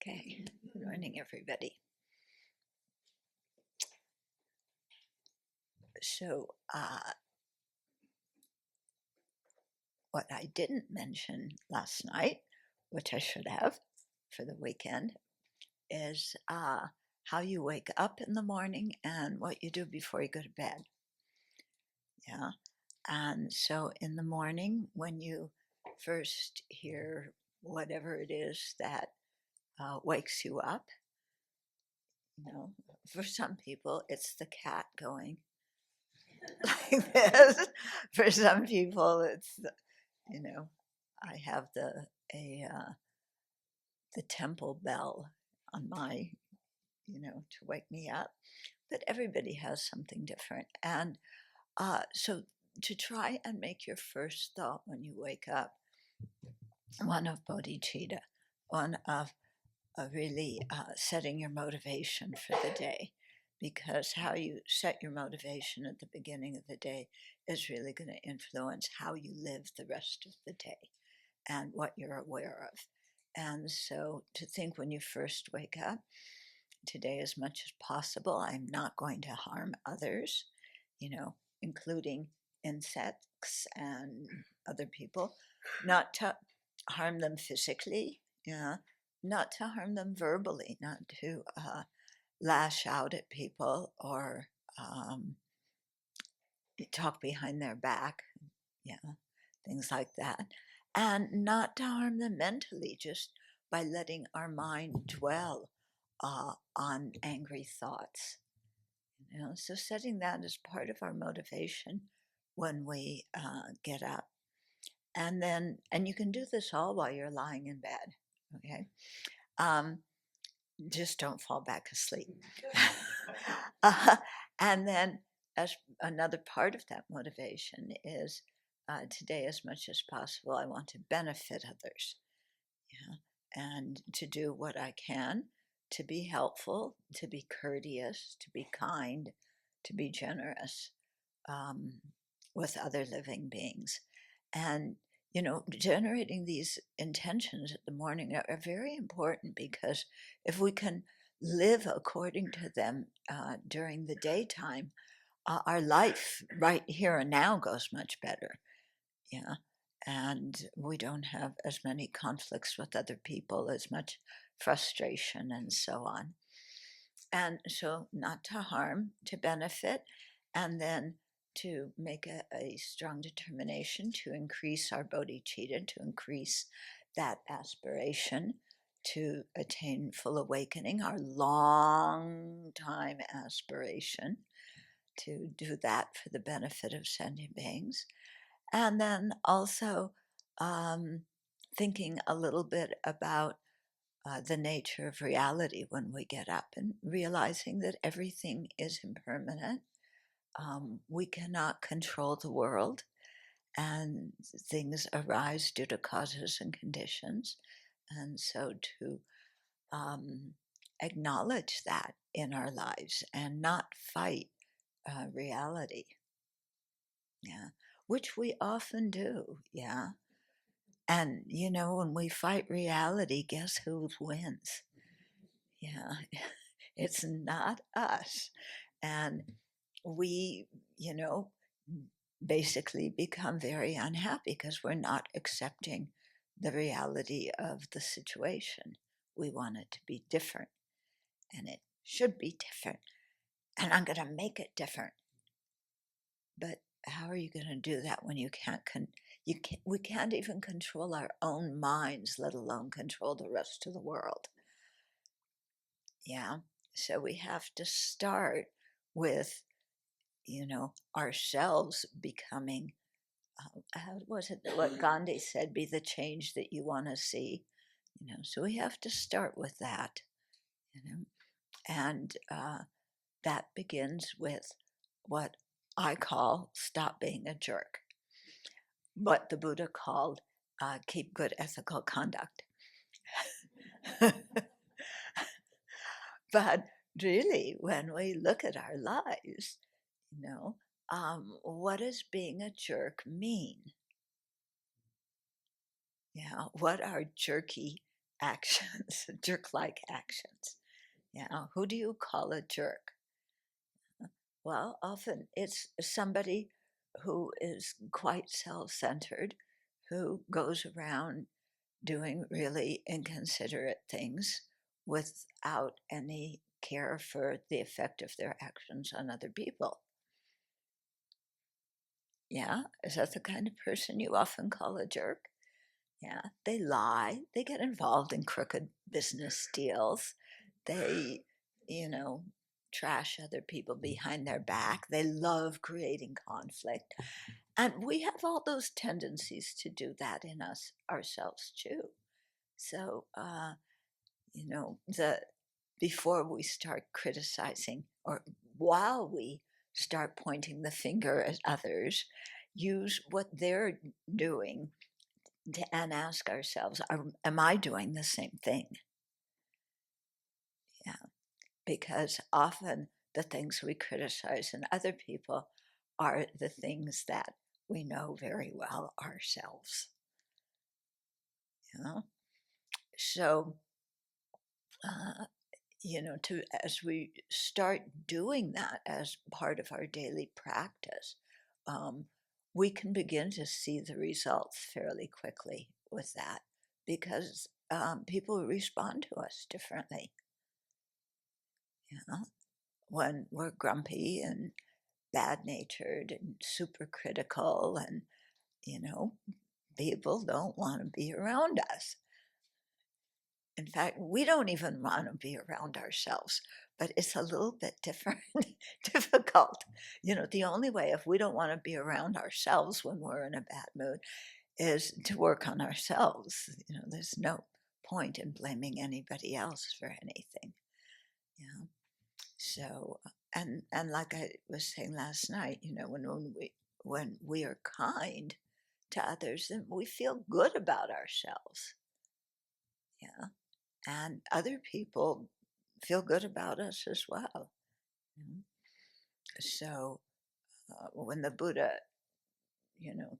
Okay, good morning, everybody. So, what I didn't mention last night, which I should have for the weekend, is how you wake up in the morning and what you do before you go to bed. Yeah. And so, in the morning, when you first hear whatever it is that wakes you up, for some people, it's the cat going like this. For some people, it's I have the temple bell on my to wake me up. But everybody has something different, and so to try and make your first thought when you wake up one of bodhicitta, one of really setting your motivation for the day, because how you set your motivation at the beginning of the day is really going to influence how you live the rest of the day and what you're aware of. And so to think when you first wake up, today, as much as possible, I'm not going to harm others, including insects and other people, not to harm them physically, not to harm them verbally, not to lash out at people or talk behind their back, things like that, and not to harm them mentally just by letting our mind dwell on angry thoughts. So setting that as part of our motivation when we get up. And you can do this all while you're lying in bed, okay? Just don't fall back asleep. uh, and then, as another part of that motivation is today, as much as possible, I want to benefit others, and to do what I can to be helpful, to be courteous, to be kind, to be generous with other living beings. And generating these intentions at the morning are very important, because if we can live according to them during the daytime, our life right here and now goes much better. Yeah. And we don't have as many conflicts with other people, as much frustration, and so on. And so, not to harm, to benefit, and then to make a strong determination to increase our bodhicitta, to increase that aspiration to attain full awakening, our long time aspiration to do that for the benefit of sentient beings. And then also thinking a little bit about the nature of reality when we get up, and realizing that everything is impermanent. We cannot control the world, and things arise due to causes and conditions. And so to acknowledge that in our lives and not fight reality, which we often do, And when we fight reality, guess who wins? It's not us. And we, basically become very unhappy because we're not accepting the reality of the situation. We want it to be different, and it should be different, and I'm going to make it different. But how are you going to do that when we can't even control our own minds, let alone control the rest of the world? So we have to start with ourselves becoming, how was it what Gandhi said, be the change that you want to see. So we have to start with that. And that begins with what I call stop being a jerk, what the Buddha called keep good ethical conduct. But really, when we look at our lives, what does being a jerk mean? What are jerky actions, jerk-like actions. Yeah, who do you call a jerk? Well, often it's somebody who is quite self-centered, who goes around doing really inconsiderate things without any care for the effect of their actions on other people. Yeah, is that the kind of person you often call a jerk? Yeah, they lie, they get involved in crooked business deals, they, you know, trash other people behind their back, they love creating conflict. And we have all those tendencies to do that in us ourselves too. So, the before we start criticizing or while we start pointing the finger at others, use what they're doing and ask ourselves, am I doing the same thing? Yeah, because often the things we criticize in other people are the things that we know very well ourselves. You know? So, uh, to as we start doing that as part of our daily practice, um, we can begin to see the results fairly quickly with that because people respond to us differently. You know, when we're grumpy and bad natured and super critical, and you know, people don't want to be around us. In fact, we don't even want to be around ourselves, but it's a little bit different, difficult. The only way if we don't want to be around ourselves when we're in a bad mood is to work on ourselves. There's no point in blaming anybody else for anything. Yeah. So, and like I was saying last night, when we are kind to others, then we feel good about ourselves. Yeah. And other people feel good about us as well. Mhm. So when the Buddha,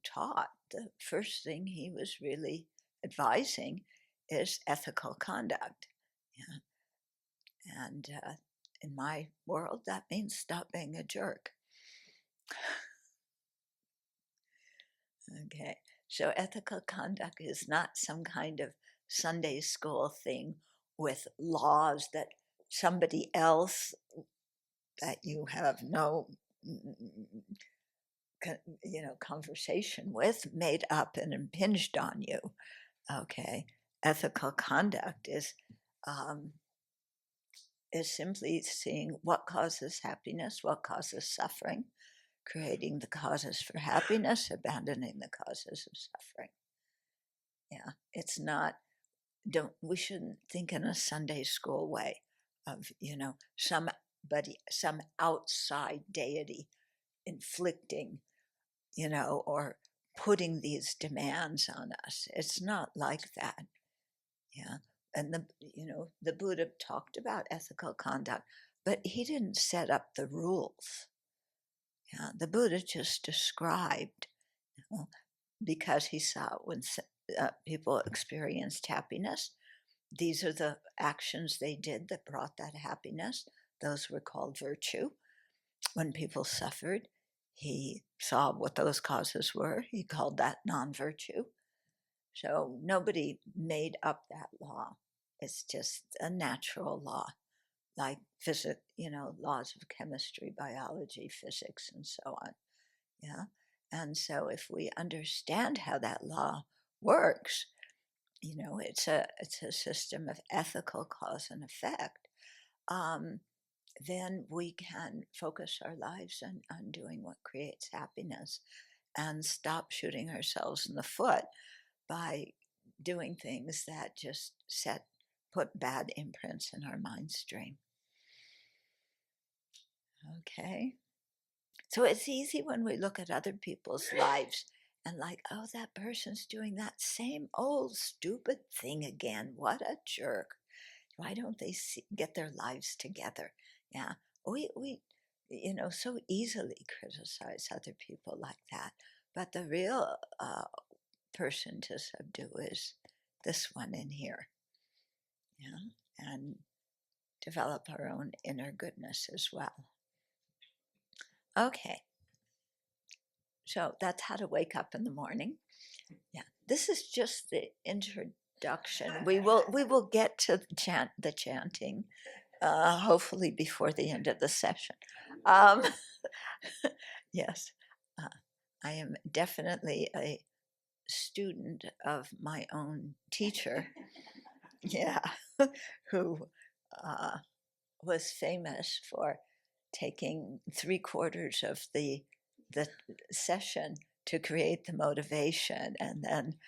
taught, the first thing he was really advising is ethical conduct. Yeah. And in my world, that means stop being a jerk. Okay. So ethical conduct is not some kind of Sunday school thing with laws that somebody else that you have no conversation with made up and impinged on you. Okay. Ethical conduct um, is simply seeing what causes happiness, what causes suffering, creating the causes for happiness, abandoning the causes of suffering. Yeah, it's not. Don't We shouldn't think in a Sunday school way of some outside deity inflicting or putting these demands on us. It's not like that. Yeah. And the Buddha talked about ethical conduct, but he didn't set up the rules. Yeah. The Buddha just described, you know, because he saw when people experienced happiness, these are the actions they did that brought that happiness. Those were called virtue. When people suffered, he saw what those causes were. He called that non virtue. So nobody made up that law. It's just a natural law, like laws of chemistry, biology, physics, and so on. Yeah. And so if we understand how that law works, it's a system of ethical cause and effect. Um, then we can focus our lives on doing what creates happiness and stop shooting ourselves in the foot by doing things that just put bad imprints in our mind stream. Okay. So it's easy when we look at other people's lives and like, oh, that person's doing that same old stupid thing again. What a jerk. Why don't they get their lives together? Yeah. We so easily criticize other people like that. But the real person to subdue is this one in here. and develop our own inner goodness as well. Okay, so that's how to wake up in the morning. Yeah, this is just the introduction. We will get to the chanting, hopefully before the end of the session. Yes, I am definitely a student of my own teacher. Yeah, who was famous for taking 3/4 of the session to create the motivation, and then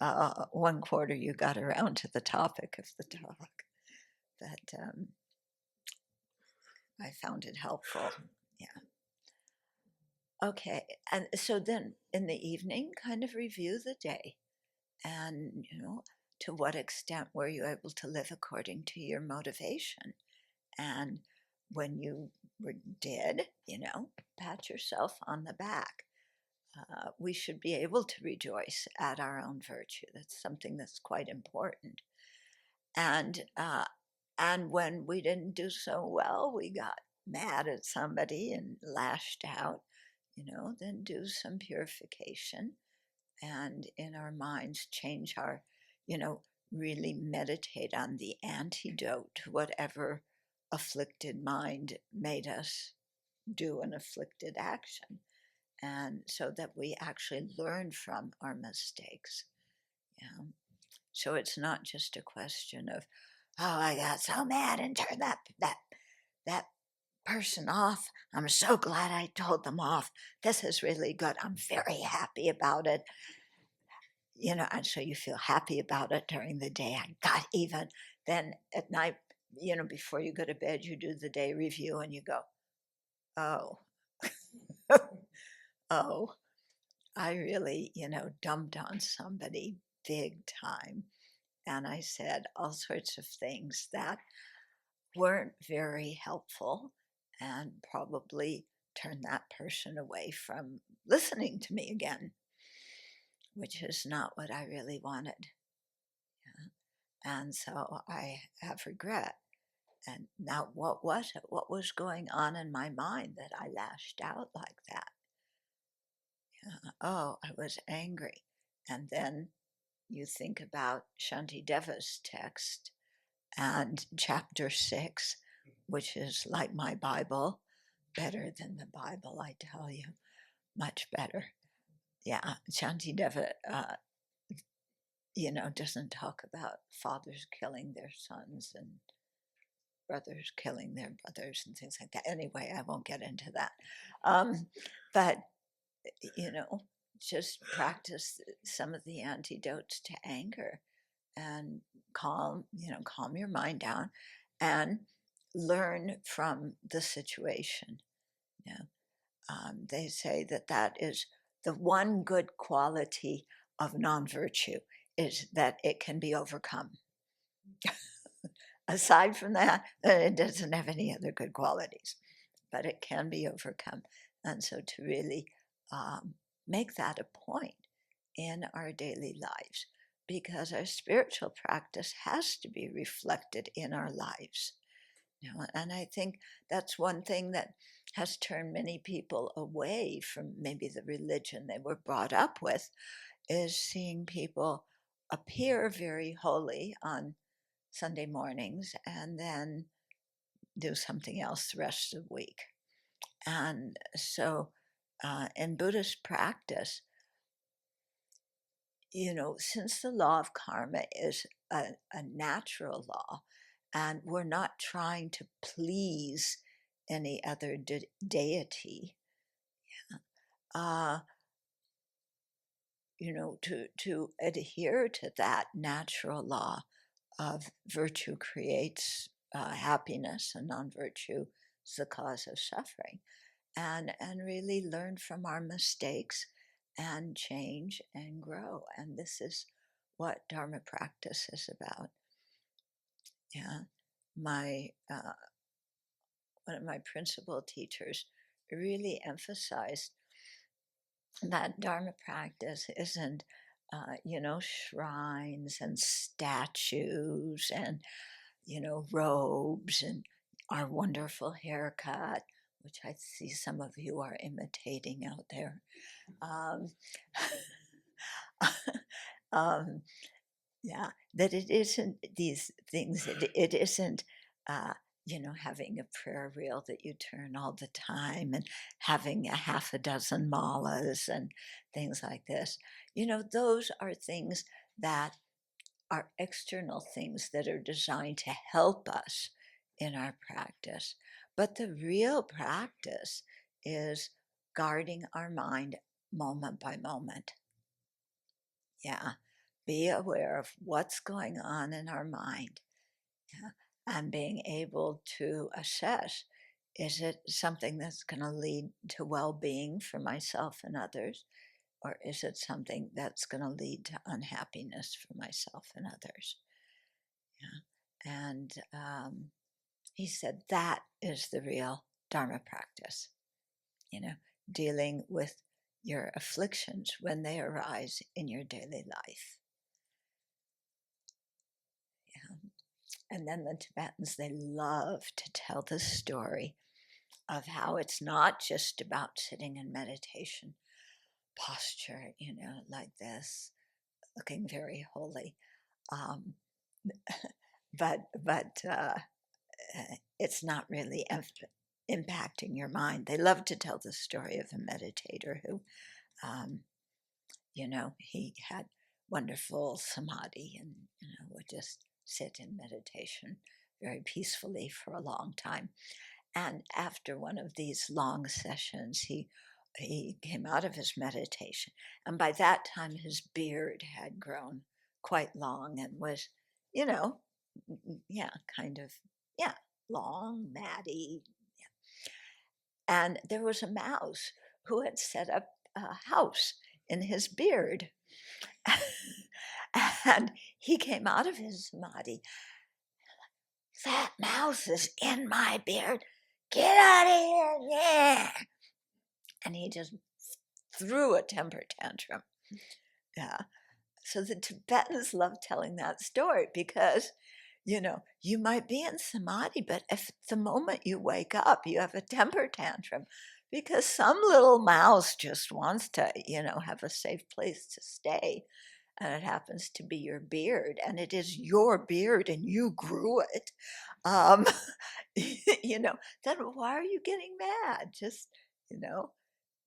1/4 you got around to the topic of the talk. But I found it helpful. Yeah. Okay, and so then in the evening, kind of review the day, and to what extent were you able to live according to your motivation, and when you did, pat yourself on the back. We should be able to rejoice at our own virtue. That's something that's quite important. And when we didn't do so well, we got mad at somebody and lashed out. Then do some purification, and in our minds change our, really meditate on the antidote to whatever afflicted mind made us do an afflicted action, and so that we actually learn from our mistakes. Yeah. So it's not just a question of, oh, I got so mad and turned that person off. I'm so glad I told them off. This is really good. I'm very happy about it. And so you feel happy about it during the day. I got even. Then at night, before you go to bed, you do the day review and you go, oh, oh, I really, dumped on somebody big time. And I said all sorts of things that weren't very helpful and probably turned that person away from listening to me again, which is not what I really wanted. And so I have regret. And now, what was it? What was going on in my mind that I lashed out like that? Oh, I was angry. And then you think about Shantideva's text and chapter 6, which is like my Bible, better than the Bible, I tell you, much better. Yeah, Shantideva, doesn't talk about fathers killing their sons and brothers killing their brothers and things like that. Anyway, I won't get into that. But, just practice some of the antidotes to anger and calm your mind down and learn from the situation. They say that is the one good quality of non-virtue, is that it can be overcome. Aside from that, it doesn't have any other good qualities, but it can be overcome. And so to really make that a point in our daily lives, because our spiritual practice has to be reflected in our lives. And I think that's one thing that has turned many people away from maybe the religion they were brought up with, is seeing people appear very holy on Sunday mornings and then do something else the rest of the week. And so in Buddhist practice, since the law of karma is a natural law, and we're not trying to please any other deity, to adhere to that natural law of virtue creates happiness, and non-virtue is the cause of suffering, and really learn from our mistakes and change and grow. And this is what Dharma practice is about. Yeah, my one of my principal teachers really emphasized that Dharma practice isn't shrines and statues and, robes and our wonderful haircut, which I see some of you are imitating out there. Um, um, yeah, that it isn't these things, it isn't, having a prayer reel that you turn all the time and having a half a dozen malas and things like this. Those are things that are external things that are designed to help us in our practice. But the real practice is guarding our mind moment by moment. Yeah. Be aware of what's going on in our mind, yeah, and being able to assess, is it something that's going to lead to well-being for myself and others, or is it something that's going to lead to unhappiness for myself and others? Yeah. And he said that is the real Dharma practice, dealing with your afflictions when they arise in your daily life. And then the Tibetans, they love to tell the story of how it's not just about sitting in meditation posture, like this, looking very holy, um, but it's not really impacting your mind. They love to tell the story of a meditator who, um, he had wonderful samadhi and would just sit in meditation very peacefully for a long time. And after one of these long sessions, he came out of his meditation, and by that time his beard had grown quite long and was, yeah, kind of, yeah, long, matty. And there was a mouse who had set up a house in his beard. And he came out of his samadhi. That mouse is in my beard. Get out of here. Yeah. And he just threw a temper tantrum. Yeah. So the Tibetans love telling that story because, you might be in samadhi, but if the moment you wake up, you have a temper tantrum because some little mouse just wants to, have a safe place to stay. And it happens to be your beard, and it is your beard, and you grew it. Um, then why are you getting mad? Just,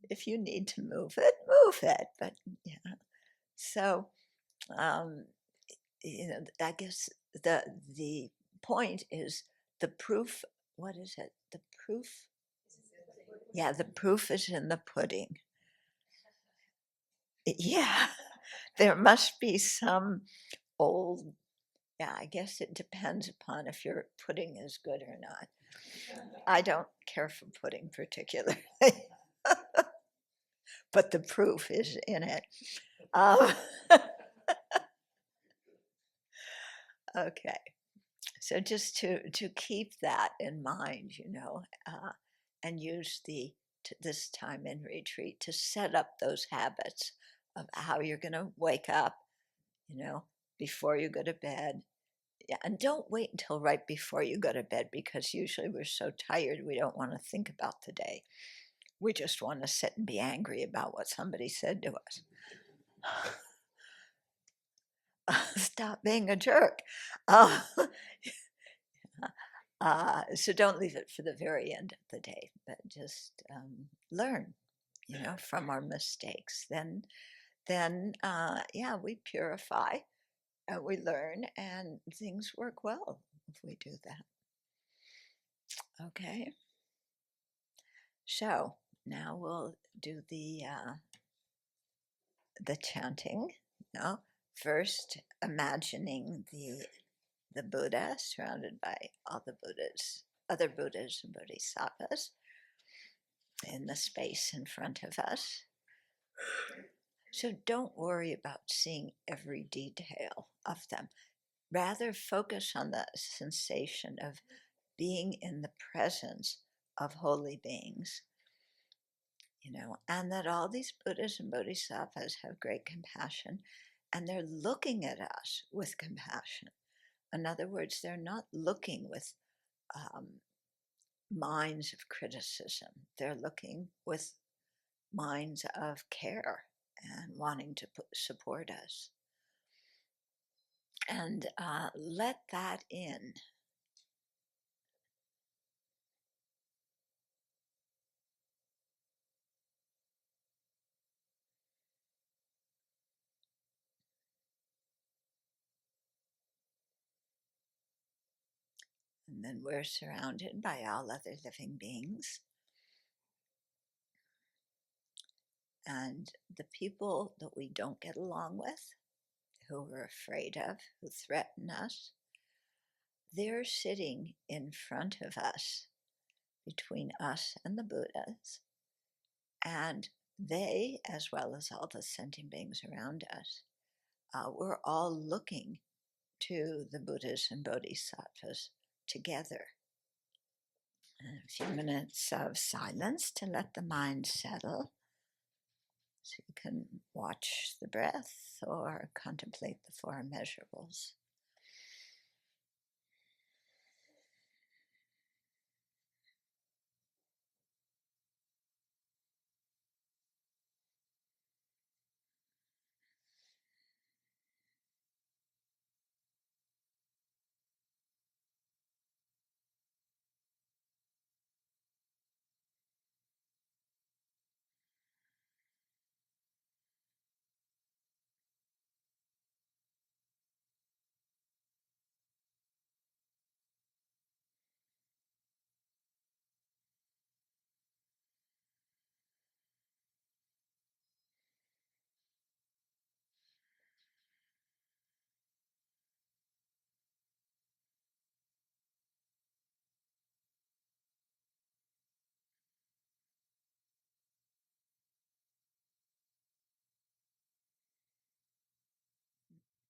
if you need to move it, move it. But yeah, so um, I guess the point is the proof. What is it? The proof. Yeah, the proof is in the pudding. Yeah, there must be some old. Yeah, I guess it depends upon if your pudding is good or not. I don't care for pudding particularly, but the proof is in it. Um, okay, so just to keep that in mind, and use this time in retreat to set up those habits of how you're going to wake up, before you go to bed. Yeah, and don't wait until right before you go to bed because usually we're so tired we don't want to think about the day. We just want to sit and be angry about what somebody said to us. Stop being a jerk. Uh, so don't leave it for the very end of the day, but just learn, from our mistakes. Then yeah, we purify and we learn, and things work well if we do that. Okay. So now we'll do the chanting. First, imagining the Buddha surrounded by all the Buddhas, other Buddhas and Bodhisattvas in the space in front of us. So don't worry about seeing every detail of them. Rather, focus on the sensation of being in the presence of holy beings, and that all these Buddhas and Bodhisattvas have great compassion and they're looking at us with compassion. In other words, they're not looking with minds of criticism. They're looking with minds of care and wanting to support us. And let that in. And then we're surrounded by all other living beings. And the people that we don't get along with, who we're afraid of, who threaten us, they're sitting in front of us, between us and the Buddhas. And they, as well as all the sentient beings around us, we're all looking to the Buddhas and Bodhisattvas together. And a few minutes of silence to let the mind settle. So you can watch the breath or contemplate the four immeasurables.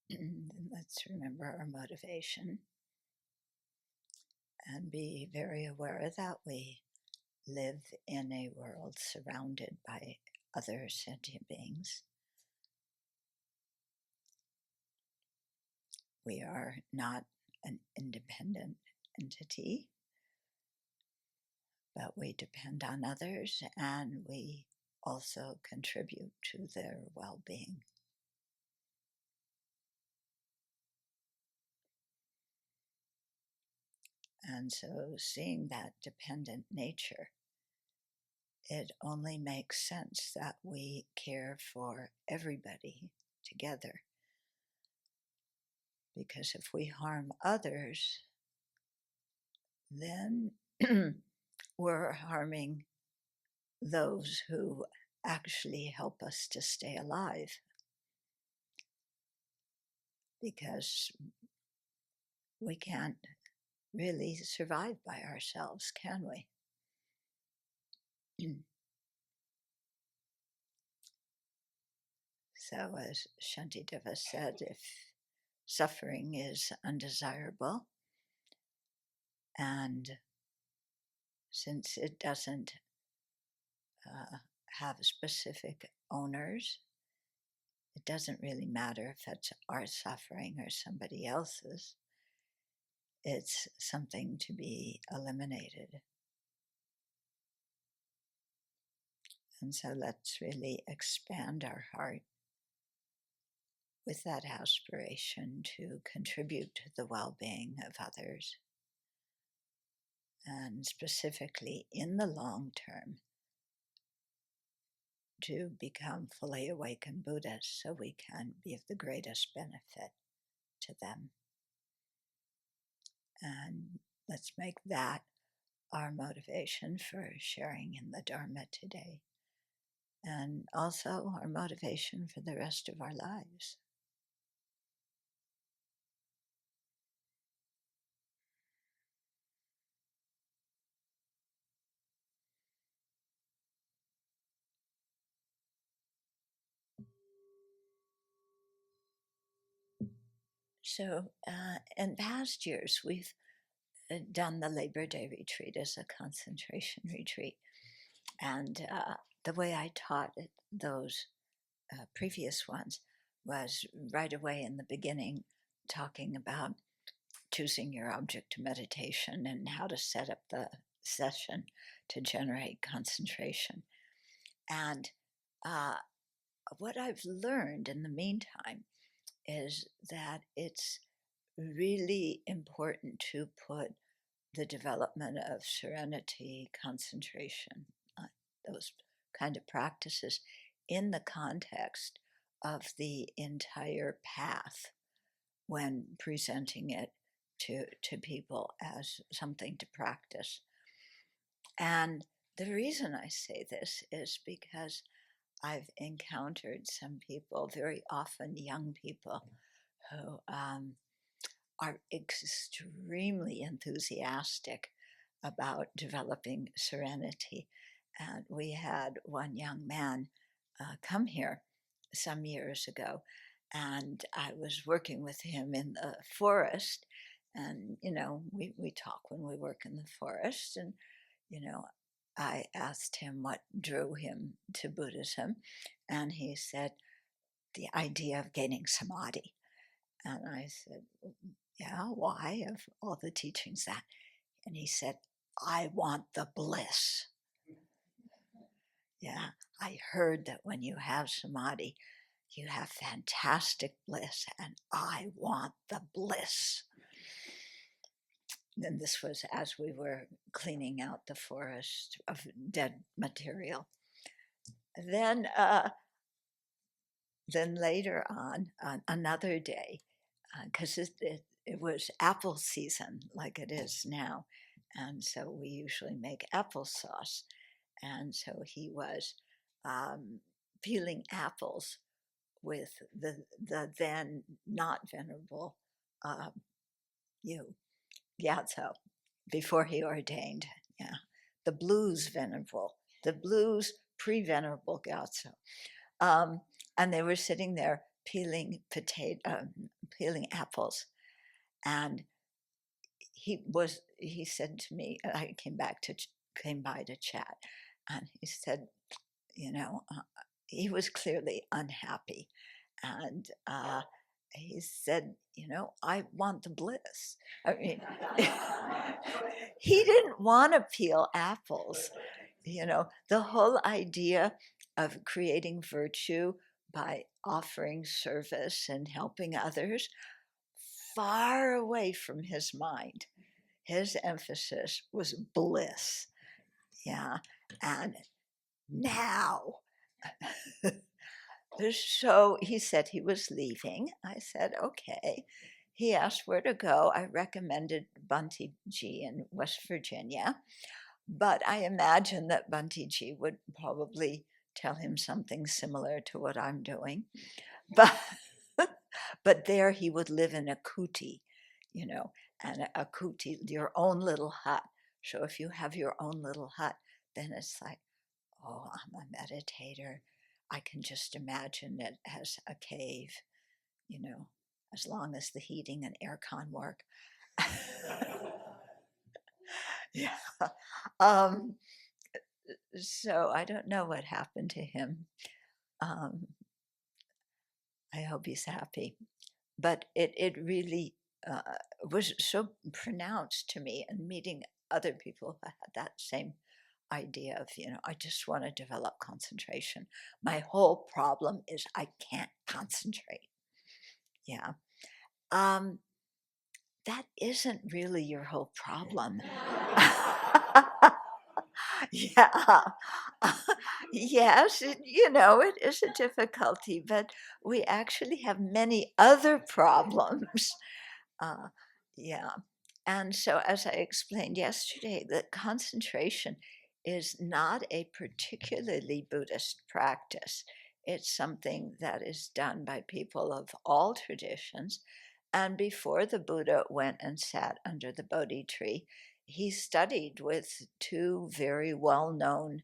And let's remember our motivation and be very aware that we live in a world surrounded by other sentient beings. We are not an independent entity, but we depend on others and we also contribute to their well-being. And so seeing that dependent nature, it only makes sense that we care for everybody together. Because if we harm others, then we're harming those who actually help us to stay alive. Because we can't really survive by ourselves, can we? So, as Shantideva said, if suffering is undesirable, and since it doesn't have specific owners, it doesn't really matter if it's our suffering or somebody else's. It's something to be eliminated. And so let's really expand our heart with that aspiration to contribute to the well-being of others. And specifically in the long term, to become fully awakened Buddhists so we can be of the greatest benefit to them. And let's make that our motivation for sharing in the Dharma today, and also our motivation for the rest of our lives. So in past years, we've done the Labor Day retreat as a concentration retreat. And the way I taught those previous ones was right away in the beginning talking about choosing your object to meditation and how to set up the session to generate concentration. And what I've learned in the meantime is that it's really important to put the development of serenity, concentration, those kind of practices in the context of the entire path when presenting it to people as something to practice. And the reason I say this is because I've encountered some people, very often young people, who are extremely enthusiastic about developing serenity. And we had one young man come here some years ago, and I was working with him in the forest. And, we talk when we work in the forest. And, I asked him what drew him to Buddhism. And he said, the idea of gaining samadhi. And I said, yeah, why, of all the teachings that? And he said, I want the bliss. Yeah, I heard that when you have samadhi, you have fantastic bliss, and I want the bliss. And this was as we were cleaning out the forest of dead material. Then later on, another day, because it was apple season like it is now, and so we usually make applesauce. And so he was peeling apples with the then not venerable Gyatso before he ordained. Yeah, the blues venerable, the blues pre-venerable Gyatso. And they were sitting there peeling peeling apples, and he said to me, I came by to chat, and he said, he was clearly unhappy, and he said, I want the bliss. I mean, he didn't want to peel apples. The whole idea of creating virtue by offering service and helping others, far away from his mind. His emphasis was bliss. Yeah. And now. So he said he was leaving. I said, okay. He asked where to go. I recommended Bunty G in West Virginia. But I imagine that Bunty G would probably tell him something similar to what I'm doing. But there he would live in a kuti, and a kuti, your own little hut. So if you have your own little hut, then it's like, oh, I'm a meditator. I can just imagine it as a cave, as long as the heating and aircon work. Yeah. So I don't know what happened to him. I hope he's happy. But it really was so pronounced to me, and meeting other people who had that same idea of, I just want to develop concentration. My whole problem is I can't concentrate. Yeah. That isn't really your whole problem. Yeah. Yes, it is a difficulty, but we actually have many other problems. Yeah. And so, as I explained yesterday, that concentration is not a particularly Buddhist practice. It's something that is done by people of all traditions. And before the Buddha went and sat under the Bodhi tree, he studied with two very well-known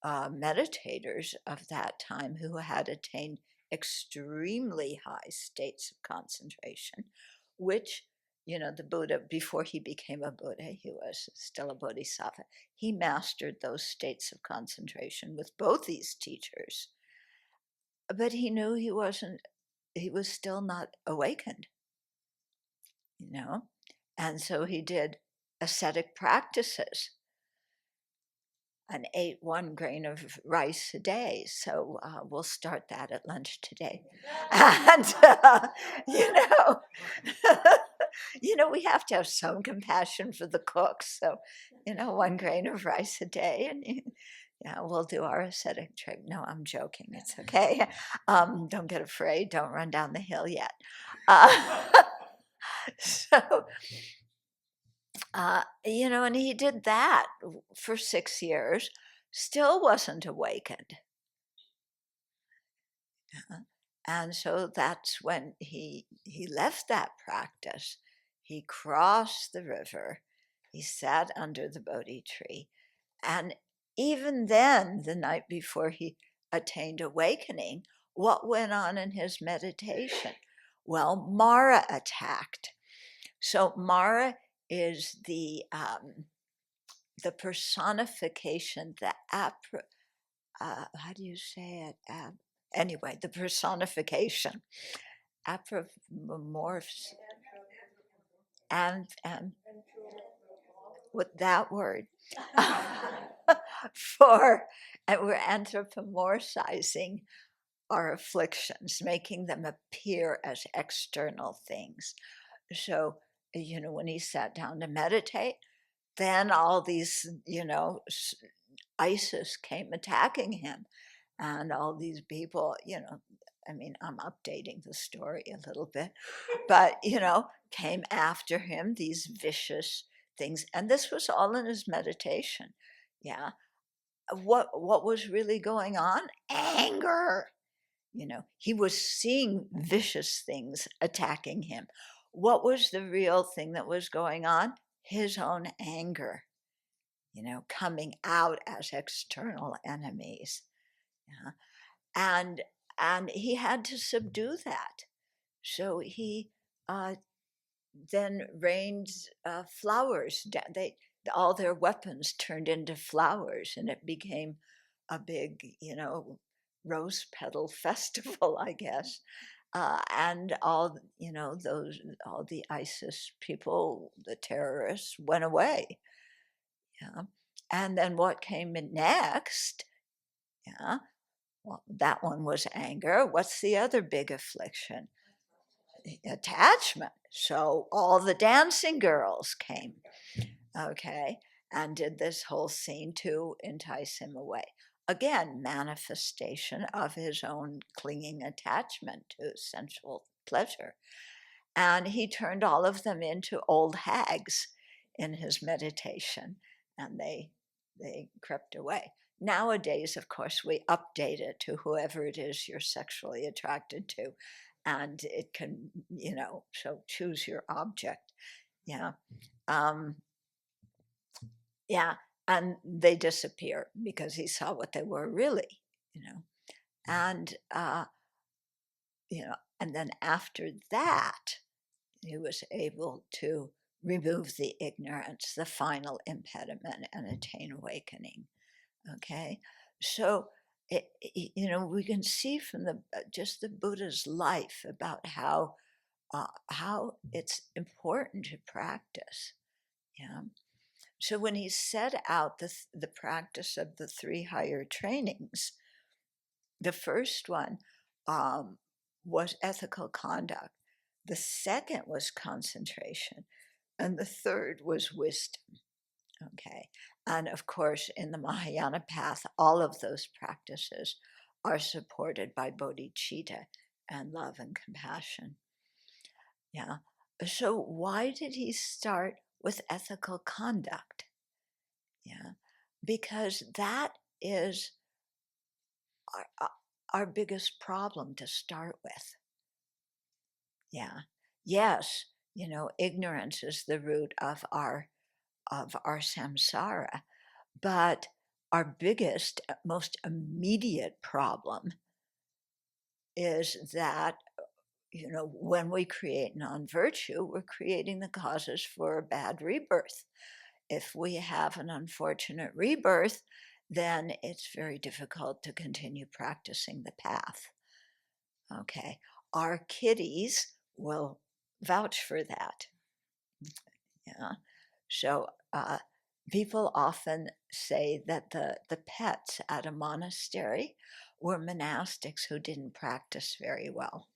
meditators of that time who had attained extremely high states of concentration, which, the Buddha, before he became a Buddha, he was still a bodhisattva. He mastered those states of concentration with both these teachers. But he knew he wasn't he was still not awakened, and so he did ascetic practices and ate 1 grain of rice a day. So we'll start that at lunch today. And, we have to have some compassion for the cooks. So, 1 grain of rice a day. And yeah, we'll do our ascetic trip. No, I'm joking. It's okay. Don't get afraid. Don't run down the hill yet. So, and he did that for 6 years, still wasn't awakened. And so that's when he left that practice. He crossed the river. He sat under the Bodhi tree. And even then, the night before he attained awakening, what went on in his meditation? Well, Mara attacked. So Mara is the personification, how do you say it? Anyway, the personification, apomorphs, and with that word, and we're anthropomorphizing our afflictions, making them appear as external things. So, when he sat down to meditate, then all these, ISIS came attacking him, and all these people, I'm updating the story a little bit, but, came after him, these vicious things. And this was all in his meditation. Yeah. What was really going on? Anger. He was seeing vicious things attacking him. What was the real thing that was going on? His own anger, coming out as external enemies. Yeah. And he had to subdue that. So he then rained flowers. All their weapons turned into flowers, and it became a big, rose petal festival, I guess. And all the ISIS people, the terrorists, went away. Yeah. And then what came in next? Yeah. Well, that one was anger. What's the other big affliction? Attachment. So all the dancing girls came, okay, and did this whole scene to entice him away. Again, manifestation of his own clinging attachment to sensual pleasure. And he turned all of them into old hags in his meditation, and they crept away. Nowadays, of course, we update it to whoever it is you're sexually attracted to, and it can, so choose your object. Yeah. Yeah. And they disappear because he saw what they were really, and, and then after that, he was able to remove the ignorance, the final impediment, and attain awakening. Okay, so we can see from just the Buddha's life about how it's important to practice. Yeah. So when he set out the practice of the 3 higher trainings, the first one was ethical conduct. The second was concentration, and the third was wisdom. Okay. And of course, in the Mahayana path, all of those practices are supported by bodhicitta and love and compassion. Yeah. So why did he start with ethical conduct? Yeah. Because that is our biggest problem to start with. Yeah. Yes, ignorance is the root of our samsara, but our biggest, most immediate problem is that, when we create non-virtue, we're creating the causes for a bad rebirth. If we have an unfortunate rebirth, then it's very difficult to continue practicing the path. Okay. our kitties will vouch for that. Yeah. So people often say that the pets at a monastery were monastics who didn't practice very well.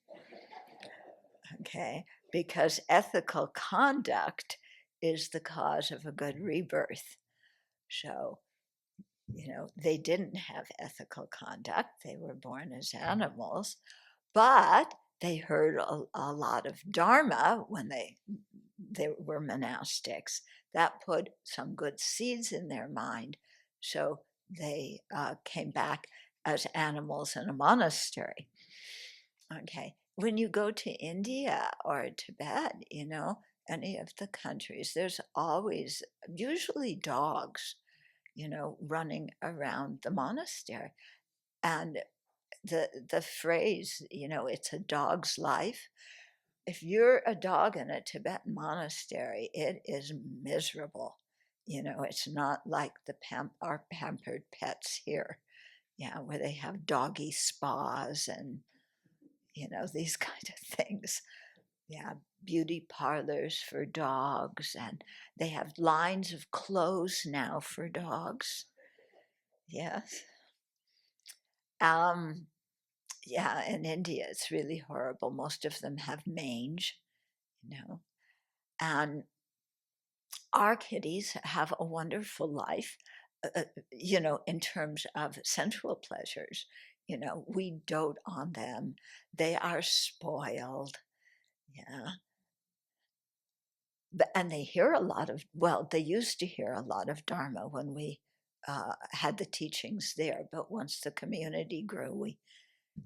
Okay, because ethical conduct is the cause of a good rebirth. So, they didn't have ethical conduct. They were born as animals, but they heard a lot of Dharma when they were monastics. That put some good seeds in their mind. So they came back as animals in a monastery. Okay. When you go to India or Tibet, any of the countries, there's always, usually dogs, running around the monastery. And the phrase, it's a dog's life. If you're a dog in a Tibetan monastery, it is miserable. It's not like our pampered pets here, where they have doggy spas and these kind of things. Yeah, beauty parlors for dogs, and they have lines of clothes now for dogs. Yes. Um, yeah, in India, it's really horrible. Most of them have mange, and our kitties have a wonderful life, in terms of sensual pleasures. We dote on them. They are spoiled. Yeah. And they hear a lot of, well, they used to hear a lot of Dharma when we had the teachings there. But once the community grew, we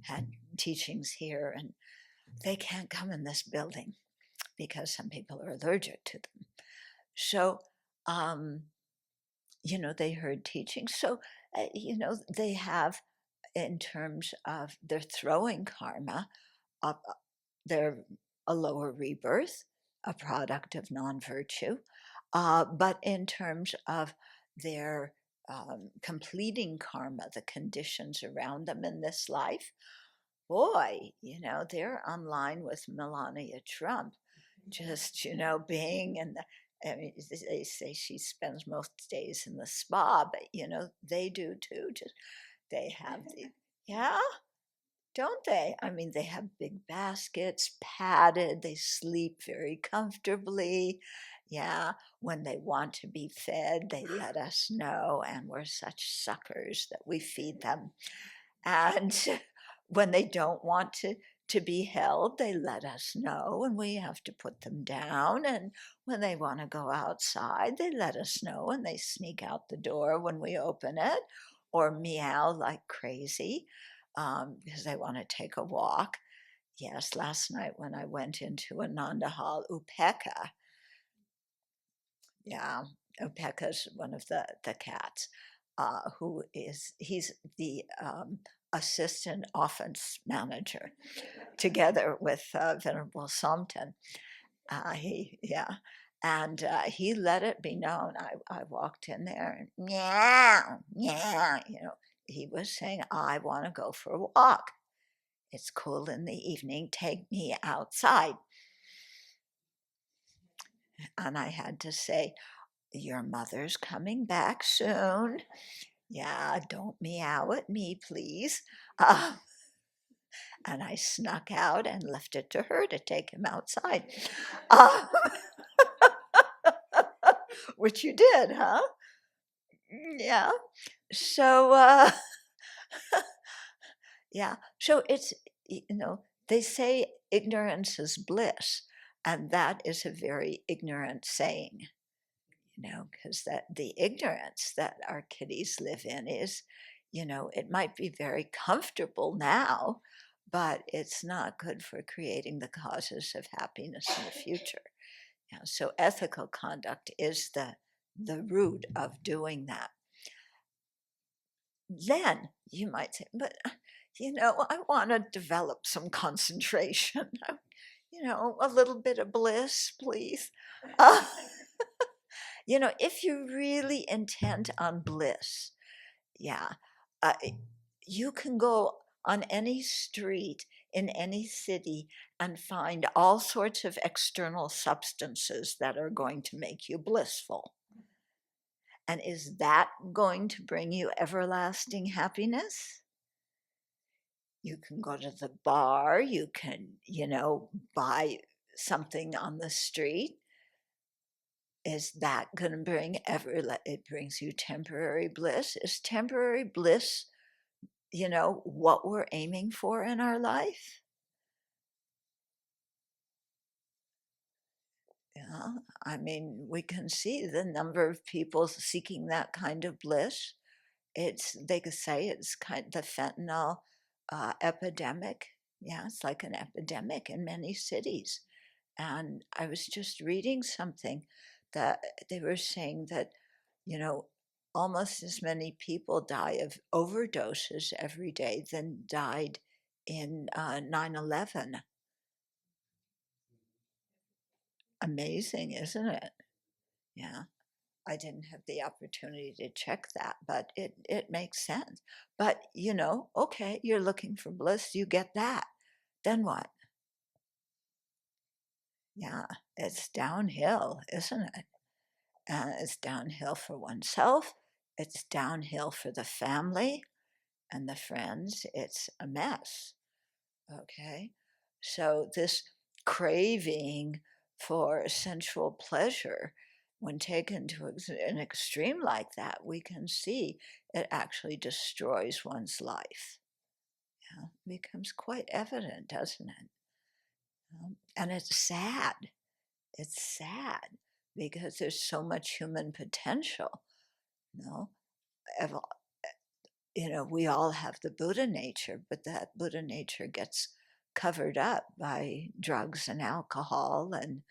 had teachings here, and they can't come in this building because some people are allergic to them. So, they heard teachings. So, they have, in terms of their throwing karma, they're a lower rebirth, a product of non-virtue. But in terms of their completing karma, the conditions around them in this life, boy, they're online with Melania Trump, just, being in the, I mean, they say she spends most days in the spa, but, they do too. Just, they have the, yeah, don't they? I mean, they have big baskets, padded, they sleep very comfortably. Yeah, when they want to be fed, they let us know, and we're such suckers that we feed them. And when they don't want to be held, they let us know, and we have to put them down. And when they want to go outside, they let us know, and they sneak out the door when we open it, or meow like crazy because they want to take a walk. Yes, last night when I went into Ananda Hall, Upeka, yeah, Upeka's one of the cats, he's the assistant offense manager together with Venerable Thubten. Yeah. And he let it be known. I walked in there and meow, meow, he was saying, I want to go for a walk. It's cool in the evening. Take me outside. And I had to say, your mother's coming back soon. Yeah, don't meow at me, please. And I snuck out and left it to her to take him outside. Which you did, huh? Yeah. So, yeah. So it's, they say ignorance is bliss. And that is a very ignorant saying, because that the ignorance that our kitties live in is, it might be very comfortable now, but it's not good for creating the causes of happiness in the future. So ethical conduct is the root of doing that. Then you might say, but I want to develop some concentration. A little bit of bliss, please. If you're really intent on bliss, yeah, you can go on any street in any city and find all sorts of external substances that are going to make you blissful. And is that going to bring you everlasting happiness? You can go to the bar, you can, buy something on the street. Is that going to bring it brings you temporary bliss? Is temporary bliss, what we're aiming for in our life? Yeah, I mean, we can see the number of people seeking that kind of bliss. They could say it's kind of the fentanyl epidemic. Yeah, it's like an epidemic in many cities. And I was just reading something that they were saying that, you know, almost as many people die of overdoses every day than died in 9/11. Amazing, isn't it? Yeah. I didn't have the opportunity to check that, but it makes sense. But, okay, you're looking for bliss, you get that. Then what? Yeah, it's downhill, isn't it? It's downhill for oneself, it's downhill for the family and the friends. It's a mess. Okay. So, this craving for sensual pleasure, when taken to an extreme like that, we can see it actually destroys one's life. Yeah, it becomes quite evident, doesn't it? And it's sad. It's sad because there's so much human potential. You know, Ev- we all have the Buddha nature, but that Buddha nature gets covered up by drugs and alcohol and,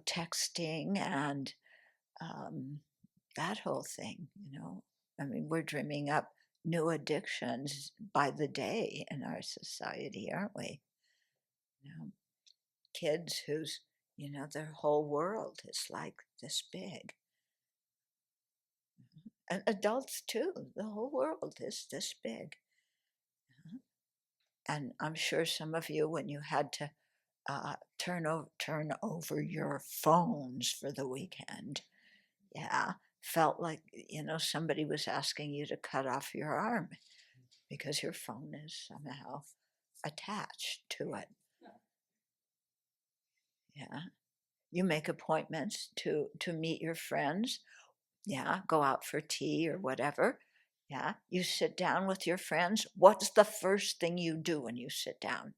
texting and um, that whole thing. I mean, we're dreaming up new addictions by the day in our society, aren't we? You know, kids whose, their whole world is like this big. And adults too, the whole world is this big. And I'm sure some of you, when you had to turn over your phones for the weekend, yeah, felt like somebody was asking you to cut off your arm because your phone is somehow attached to it. Yeah, you make appointments to meet your friends. Yeah, go out for tea or whatever. Yeah, you sit down with your friends. What's the first thing you do when you sit down?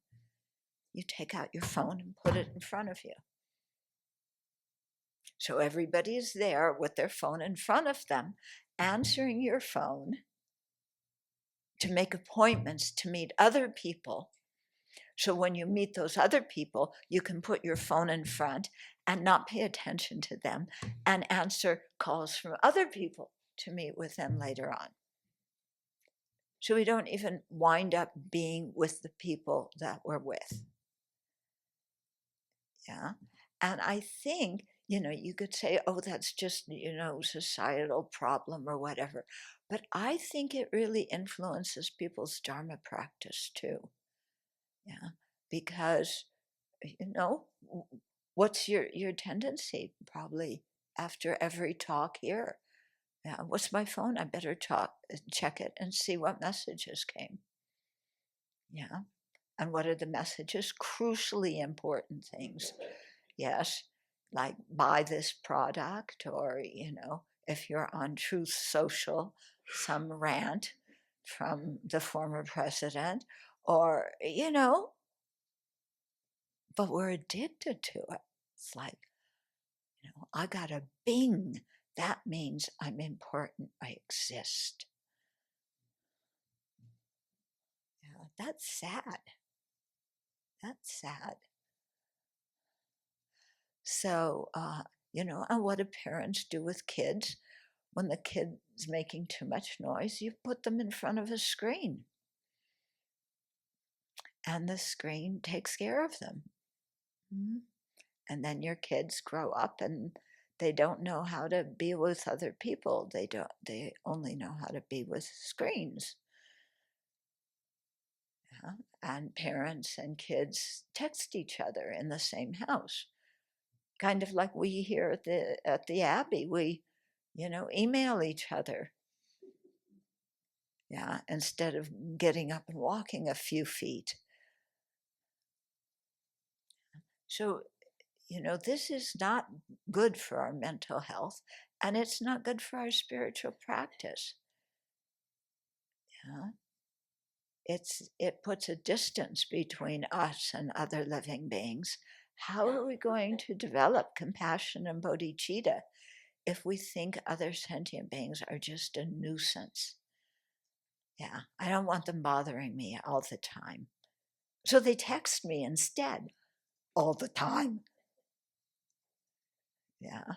You take out your phone and put it in front of you. So everybody's there with their phone in front of them, answering your phone to make appointments to meet other people. So when you meet those other people, you can put your phone in front and not pay attention to them and answer calls from other people to meet with them later on. So we don't even wind up being with the people that we're with. Yeah. And I think, you could say, oh, that's just, societal problem or whatever. But I think it really influences people's Dharma practice too. Yeah. Because, what's your tendency probably after every talk here? Yeah, what's my phone? I better check it and see what messages came. Yeah. And what are the messages? Crucially important things. Yes, like buy this product, or, if you're on Truth Social, some rant from the former president, or, but we're addicted to it. It's like, I got a bing. That means I'm important, I exist. Yeah, that's sad. That's sad. So, and what do parents do with kids? When the kid's making too much noise, you put them in front of a screen, and the screen takes care of them. Mhm. And then your kids grow up and they don't know how to be with other people. They only know how to be with screens. Yeah? and parents and kids text each other in the same house, kind of like we here at the Abbey. We, email each other. Yeah, instead of getting up and walking a few feet. So, this is not good for our mental health, and it's not good for our spiritual practice. Yeah. It puts a distance between us and other living beings. How are we going to develop compassion and bodhicitta if we think other sentient beings are just a nuisance? Yeah, I don't want them bothering me all the time. So they text me instead all the time. Yeah.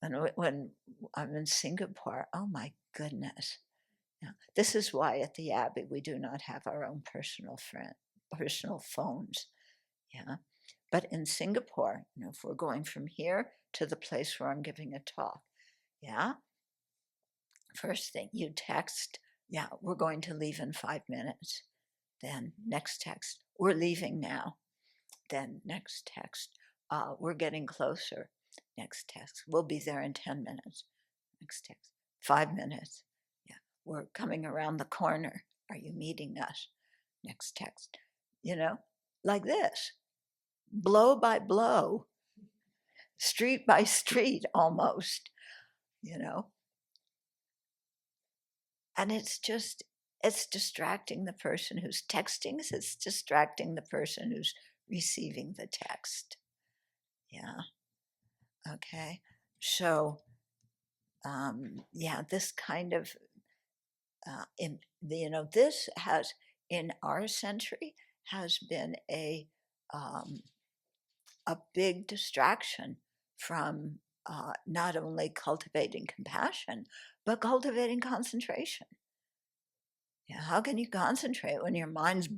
And when I'm in Singapore, oh my goodness. Yeah. This is why at the Abbey we do not have our own personal phones. Yeah. But in Singapore, if we're going from here to the place where I'm giving a talk, yeah, first thing you text, yeah, we're going to leave in 5 minutes. Then next text, we're leaving now. Then next text, we're getting closer. Next text, we'll be there in 10 minutes. Next text, 5 minutes. Yeah, we're coming around the corner. Are you meeting us? Next text, like this, blow by blow, street by street almost, and it's distracting the person who's texting. It's distracting the person who's receiving the text. Yeah. Okay. So, this kind of, this has, in our century, has been a big distraction from not only cultivating compassion, but cultivating concentration. Yeah, how can you concentrate when your mind's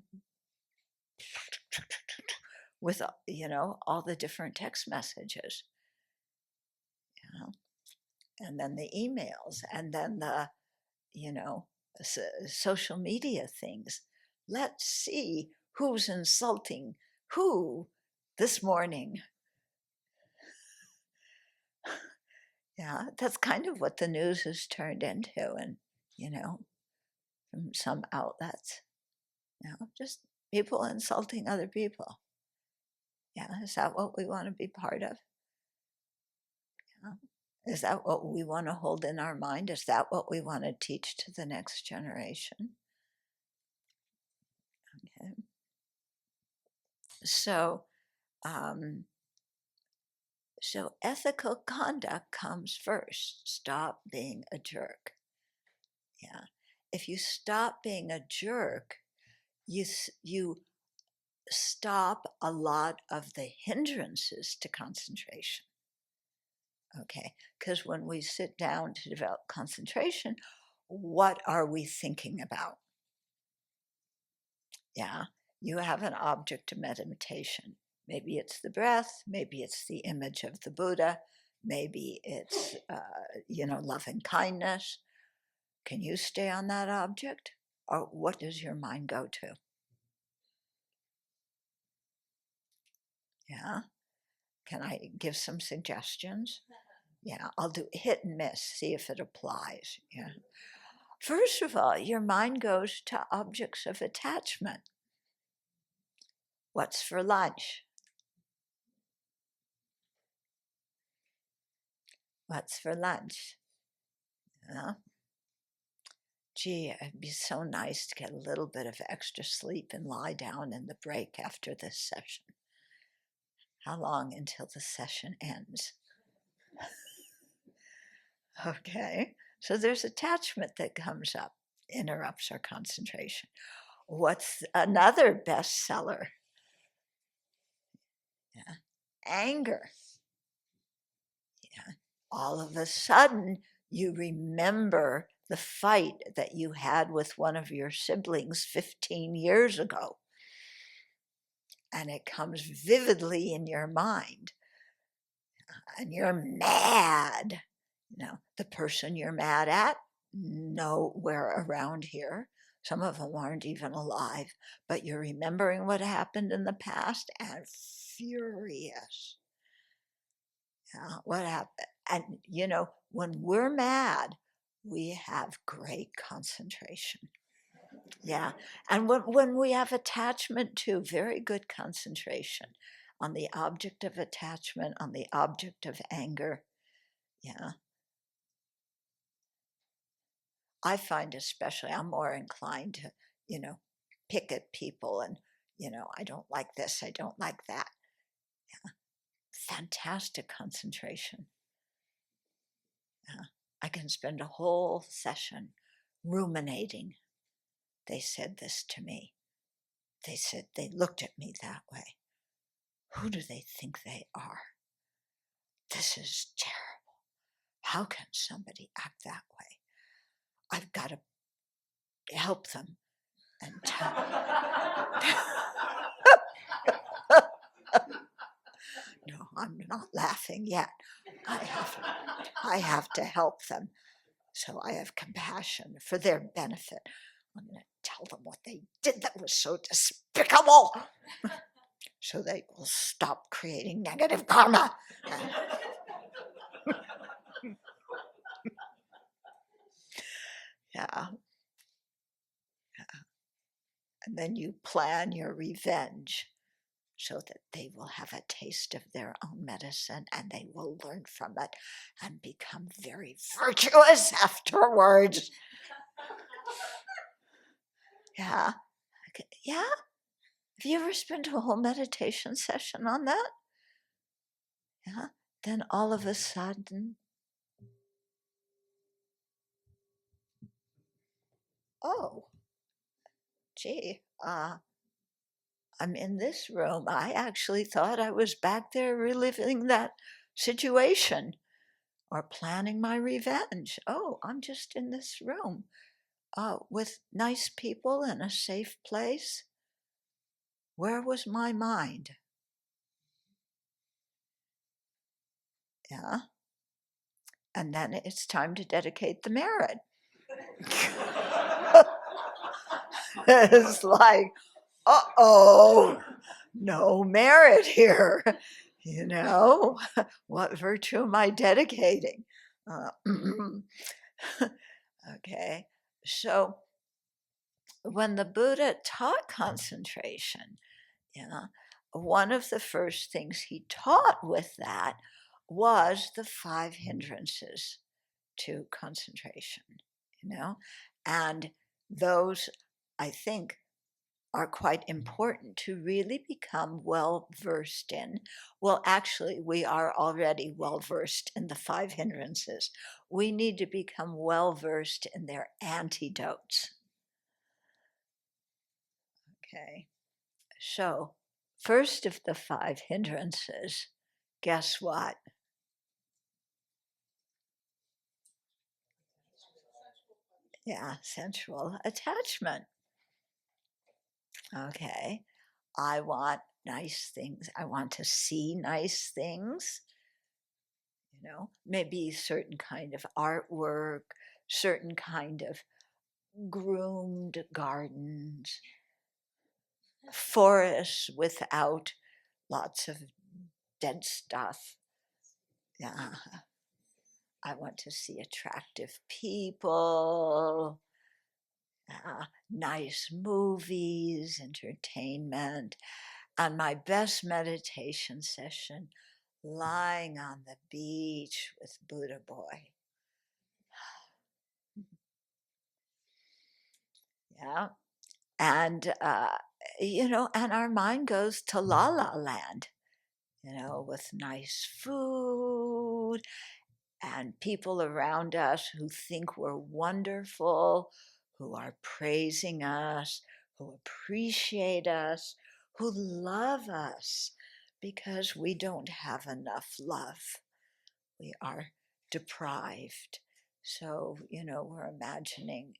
with all the different text messages, and then the emails, and then the social media things. Let's see who's insulting who this morning. Yeah, that's kind of what the news has turned into, and from some outlets, just people insulting other people. Yeah, is that what we want to be part of? Is that what we want to hold in our mind? Is that what we want to teach to the next generation? Okay. So, so ethical conduct comes first. Stop being a jerk. Yeah. If you stop being a jerk, you stop a lot of the hindrances to concentration. Okay, because when we sit down to develop concentration, what are we thinking about? Yeah, you have an object of meditation. Maybe it's the breath, maybe it's the image of the Buddha, maybe it's, loving kindness. Can you stay on that object? Or what does your mind go to? Yeah, can I give some suggestions? Yeah, I'll do hit and miss, see if it applies. Yeah. First of all, your mind goes to objects of attachment. What's for lunch? What's for lunch? Gee, it'd be so nice to get a little bit of extra sleep and lie down in the break after this session. How long until the session ends? Okay, so there's attachment that comes up, interrupts our concentration. What's another bestseller? Yeah. Anger. Yeah. All of a sudden, you remember the fight that you had with one of your siblings 15 years ago. And it comes vividly in your mind. And you're mad. The person you're mad at, nowhere around here. Some of them aren't even alive, but you're remembering what happened in the past and furious. What happened? And, when we're mad, we have great concentration. Yeah. And when we have attachment too, very good concentration on the object of attachment, on the object of anger. Yeah. I find especially, I'm more inclined to, pick at people and, I don't like this, I don't like that. Yeah. Fantastic concentration. Yeah. I can spend a whole session ruminating. They said this to me. They said, they looked at me that way. Who do they think they are? This is terrible. How can somebody act that way? I've got to help them and tell No, I'm not laughing yet. I have to help them. So I have compassion for their benefit. I'm going to tell them what they did that was so despicable, so they will stop creating negative karma. Yeah. And then you plan your revenge so that they will have a taste of their own medicine and they will learn from it and become very virtuous afterwards. Yeah. Okay. Yeah. Have you ever spent a whole meditation session on that? Yeah. Then all of a sudden, oh, gee, I'm in this room. I actually thought I was back there reliving that situation or planning my revenge. Oh, I'm just in this room with nice people in a safe place. Where was my mind? Yeah. And then it's time to dedicate the merit. It's like, uh-oh, no merit here. What virtue am I dedicating? Okay, so when the Buddha taught concentration, one of the first things he taught with that was the 5 hindrances to concentration, and those, I think, are quite important to really become well versed in. Well, actually, we are already well versed in the 5 hindrances. We need to become well versed in their antidotes. Okay, so first of the 5 hindrances, guess what? Yeah, sensual attachment. Okay, I want nice things. I want to see nice things, maybe certain kind of artwork, certain kind of groomed gardens, forests without lots of dead stuff. Yeah. I want to see attractive people, nice movies, entertainment, and my best meditation session, lying on the beach with Buddha Boy. Yeah. And, and our mind goes to la la land, with nice food and people around us who think we're wonderful, who are praising us, who appreciate us, who love us because we don't have enough love. We are deprived. So, we're imagining,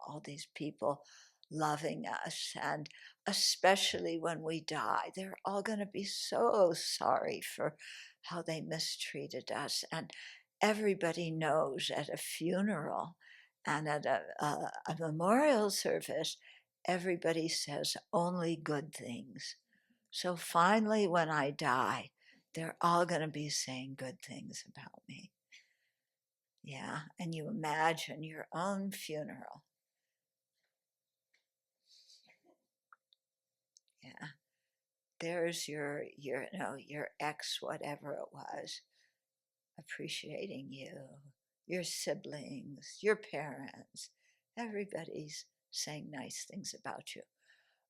all these people loving us. And especially when we die, they're all going to be so sorry for how they mistreated us. And everybody knows at a funeral, And at a memorial service, everybody says only good things. So finally, when I die, they're all going to be saying good things about me. Yeah, and you imagine your own funeral. Yeah, there's your ex, whatever it was, appreciating you, your siblings, your parents. Everybody's saying nice things about you.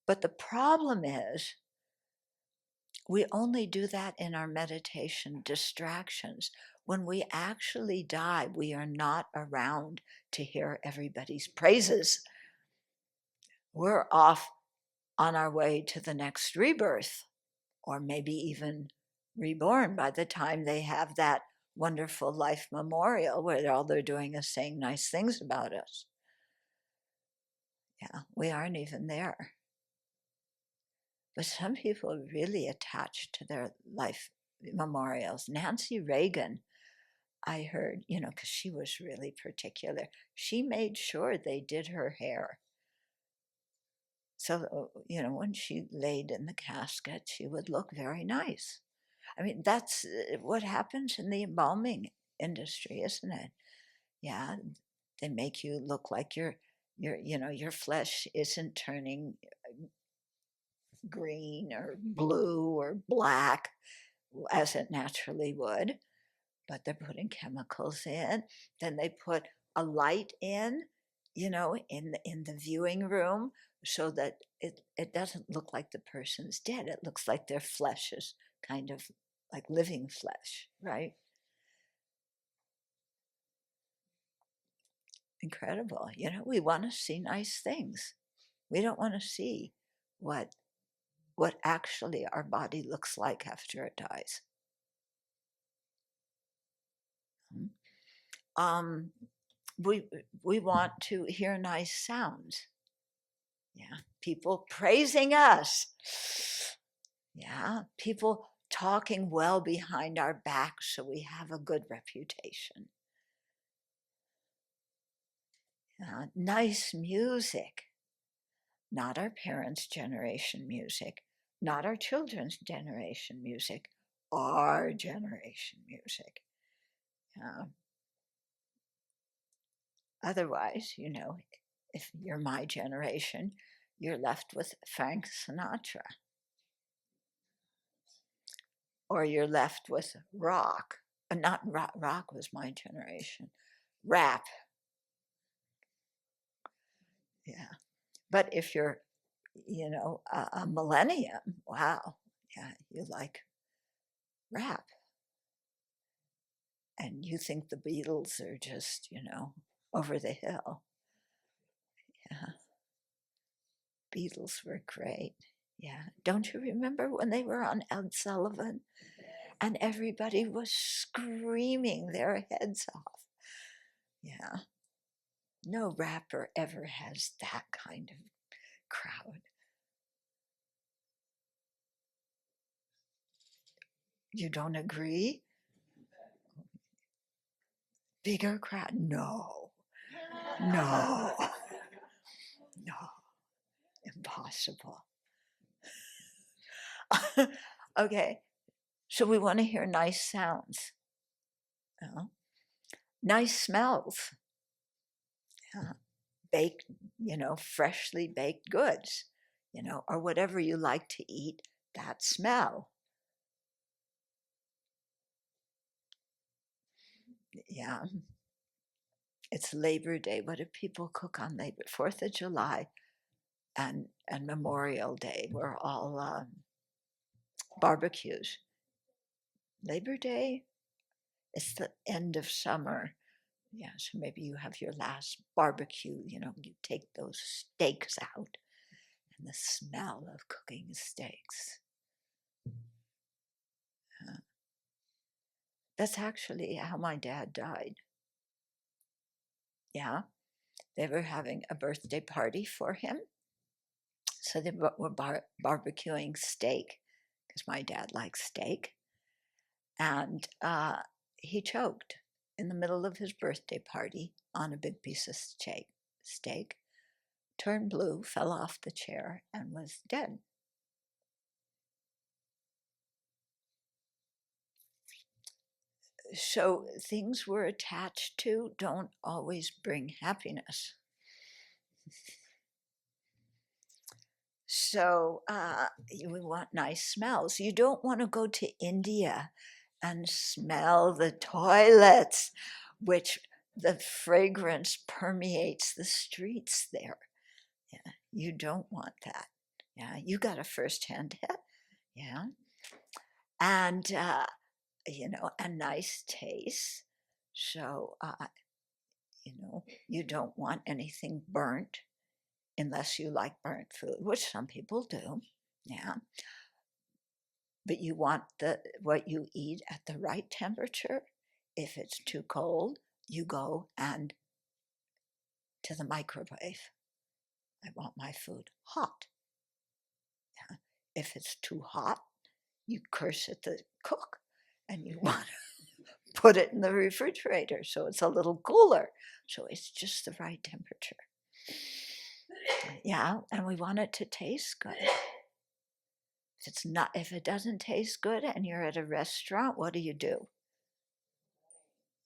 But the problem is, we only do that in our meditation distractions. When we actually die, we are not around to hear everybody's praises. We're off on our way to the next rebirth, or maybe even reborn by the time they have that wonderful life memorial where all they're doing is saying nice things about us. Yeah, we aren't even there. But some people are really attached to their life memorials. Nancy Reagan, I heard, because she was really particular, she made sure they did her hair. So, when she laid in the casket, she would look very nice. I mean, that's what happens in the embalming industry, isn't it? Yeah, they make you look like your flesh isn't turning green or blue or black as it naturally would, but they're putting chemicals in. Then they put a light in the viewing room, so that it doesn't look like the person's dead. It looks like their flesh is kind of like living flesh, right? Incredible. We want to see nice things. We don't want to see what actually our body looks like after it dies. Um, we want to hear nice sounds. Yeah, people praising us. Yeah, people talking well behind our back so we have a good reputation. Nice music, not our parents' generation music, not our children's generation music, our generation music. Otherwise, if you're my generation, you're left with Frank Sinatra. Or you're left with rock. Not rock, rock was my generation. Rap. Yeah. But if you're, a millennium, wow. Yeah, you like rap. And you think the Beatles are just, over the hill. Yeah. Beatles were great. Yeah. Don't you remember when they were on Ed Sullivan and everybody was screaming their heads off? Yeah. No rapper ever has that kind of crowd. You don't agree? Bigger crowd? No. No. No. Impossible. Okay. So we want to hear nice sounds. Nice smells. Baked, freshly baked goods, or whatever you like to eat, that smell. Yeah. It's Labor Day. What do people cook on 4th of July and Memorial Day? We're all barbecues. Labor Day, it's the end of summer. Yeah, so maybe you have your last barbecue, you take those steaks out and the smell of cooking steaks. That's actually how my dad died. Yeah, they were having a birthday party for him. So they were barbecuing steak, because my dad likes steak. And he choked in the middle of his birthday party on a big piece of steak, turned blue, fell off the chair, and was dead. So things we're attached to don't always bring happiness. So we want nice smells. You don't want to go to India and smell the toilets, which the fragrance permeates the streets there. Yeah, you don't want that. Yeah, you got a firsthand hit. Yeah, and a nice taste. So you don't want anything burnt unless you like burnt food, which some people do. Yeah, but you want what you eat at the right temperature. If it's too cold, you go and to the microwave. I want my food hot. Yeah. If it's too hot, you curse at the cook and you want to put it in the refrigerator so it's a little cooler. So it's just the right temperature. Yeah, and we want it to taste good. If it doesn't taste good and you're at a restaurant, what do?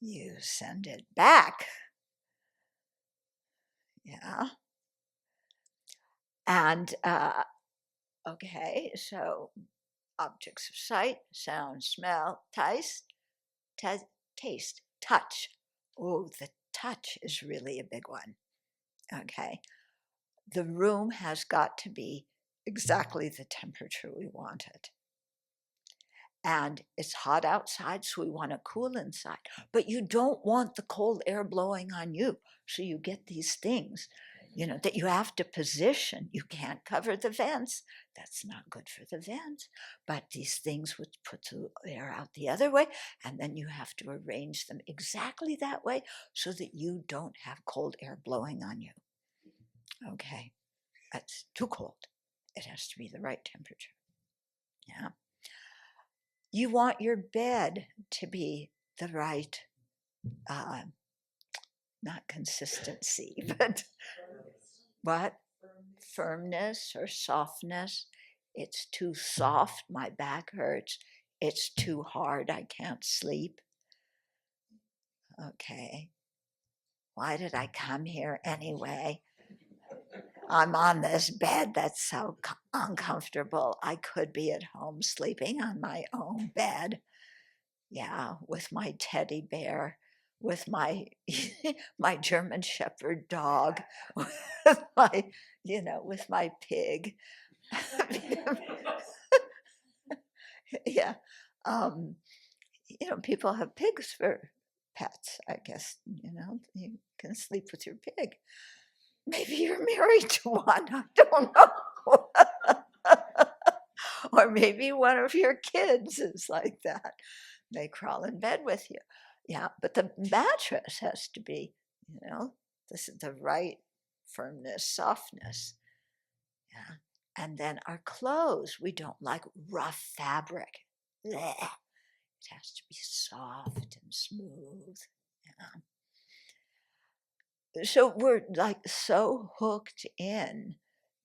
You send it back. Yeah. And okay, so objects of sight, sound, smell, taste, touch. Oh, the touch is really a big one. Okay. The room has got to be exactly the temperature we want it. And it's hot outside, so we want to cool inside. But you don't want the cold air blowing on you. So you get these things, that you have to position. You can't cover the vents. That's not good for the vents. But these things would put the air out the other way, and then you have to arrange them exactly that way so that you don't have cold air blowing on you. Okay, that's too cold. It has to be the right temperature. Yeah. You want your bed to be the right, not consistency, but what? Firmness or softness. It's too soft, my back hurts. It's too hard, I can't sleep. Okay. Why did I come here anyway? I'm on this bed that's so uncomfortable. I could be at home sleeping on my own bed. Yeah, with my teddy bear, with my my German Shepherd dog, with my pig. Yeah, people have pigs for pets. I guess you can sleep with your pig. Maybe you're married to one. I don't know. Or maybe one of your kids is like that. They crawl in bed with you. Yeah, but the mattress has to be, the right firmness, softness. Yeah. And then our clothes, we don't like rough fabric. Blech. It has to be soft and smooth. Yeah. So we're like so hooked in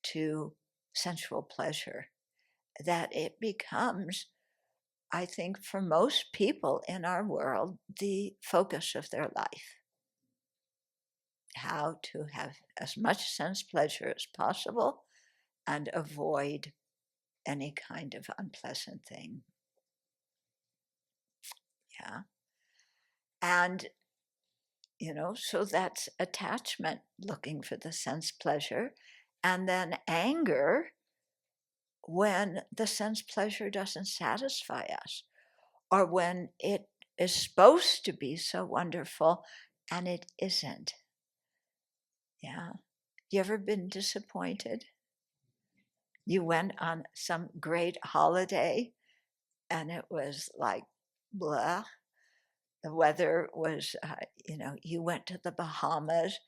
to sensual pleasure that it becomes, I think, for most people in our world, the focus of their life. How to have as much sense pleasure as possible and avoid any kind of unpleasant thing. Yeah. And, so that's attachment, looking for the sense pleasure, and then anger when the sense pleasure doesn't satisfy us, or when it is supposed to be so wonderful and it isn't. Yeah. You ever been disappointed? You went on some great holiday and it was like blah. The weather was, you went to the Bahamas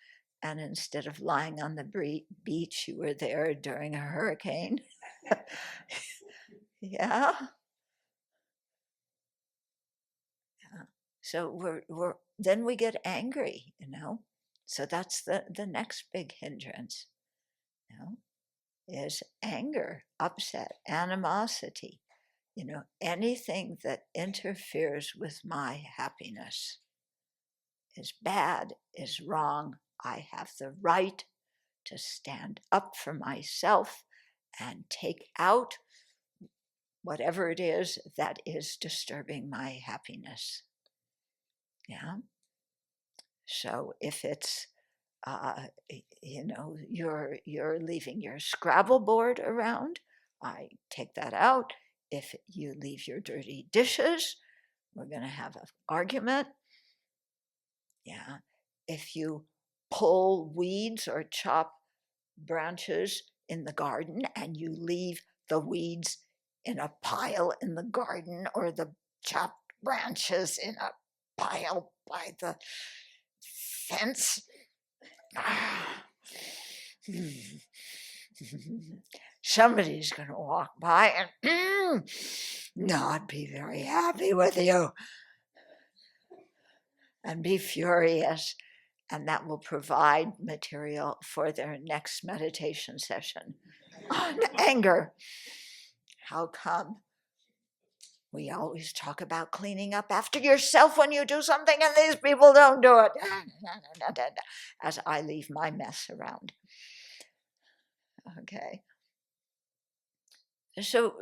and instead of lying on the beach, you were there during a hurricane. Yeah. So then we get angry, So that's the next big hindrance, is anger, upset, animosity, anything that interferes with my happiness is bad, is wrong. I have the right to stand up for myself and take out whatever it is that is disturbing my happiness. Yeah. So if it's, you're leaving your Scrabble board around, I take that out. If you leave your dirty dishes, we're going to have an argument. Yeah. If you pull weeds or chop branches in the garden and you leave the weeds in a pile in the garden, or the chopped branches in a pile by the fence, somebody's going to walk by and not be very happy with you and be furious. And that will provide material for their next meditation session on anger. How come we always talk about cleaning up after yourself when you do something and these people don't do it? As I leave my mess around. Okay. So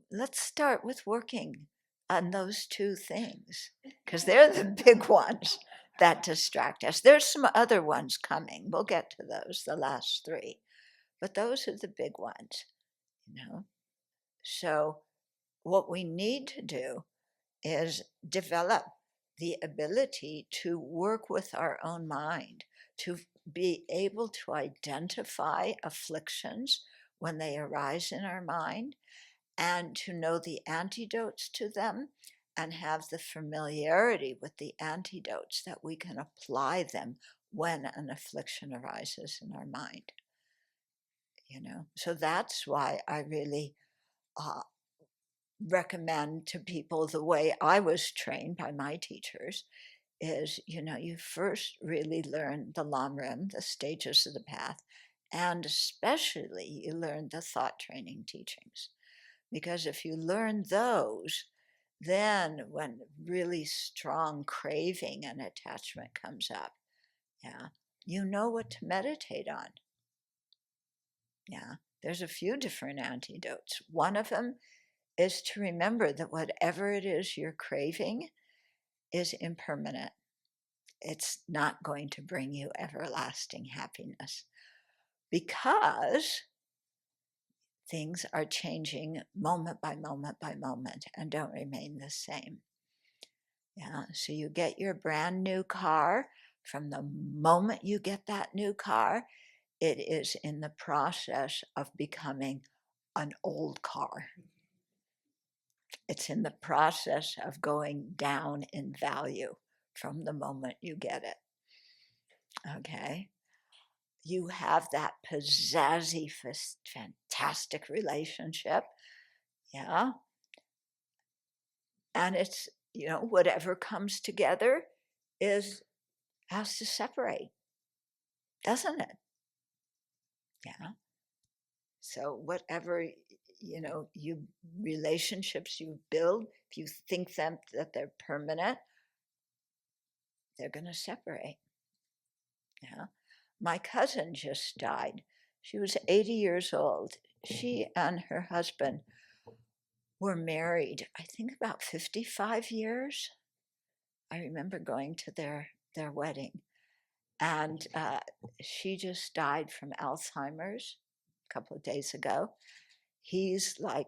let's start with working on those two things, because they're the big ones that distract us. There's some other ones coming. We'll get to those, the last three. But those are the big ones, So what we need to do is develop the ability to work with our own mind, to be able to identify afflictions when they arise in our mind, and to know the antidotes to them and have the familiarity with the antidotes that we can apply them when an affliction arises in our mind. So that's why I really recommend to people the way I was trained by my teachers is, you first really learn the Lamrim, the stages of the path, and especially you learn the thought training teachings. Because if you learn those, then when really strong craving and attachment comes up, you know what to meditate on. There's a few different antidotes. One of them is to remember that whatever it is you're craving is impermanent. It's not going to bring you everlasting happiness, because things are changing moment by moment by moment and don't remain the same. So you get your brand new car. From the moment you get that new car, it is in the process of becoming an old car. It's in the process of going down in value from the moment you get it. Okay? You have that pizzazzy, fantastic relationship. And it's, whatever comes together has to separate, doesn't it? So whatever, relationships you build, if you think that they're permanent, they're going to separate. My cousin just died. She was 80 years old. She and her husband were married, I think, about 55 years. I remember going to their wedding. And she just died from Alzheimer's a couple of days ago. He's like,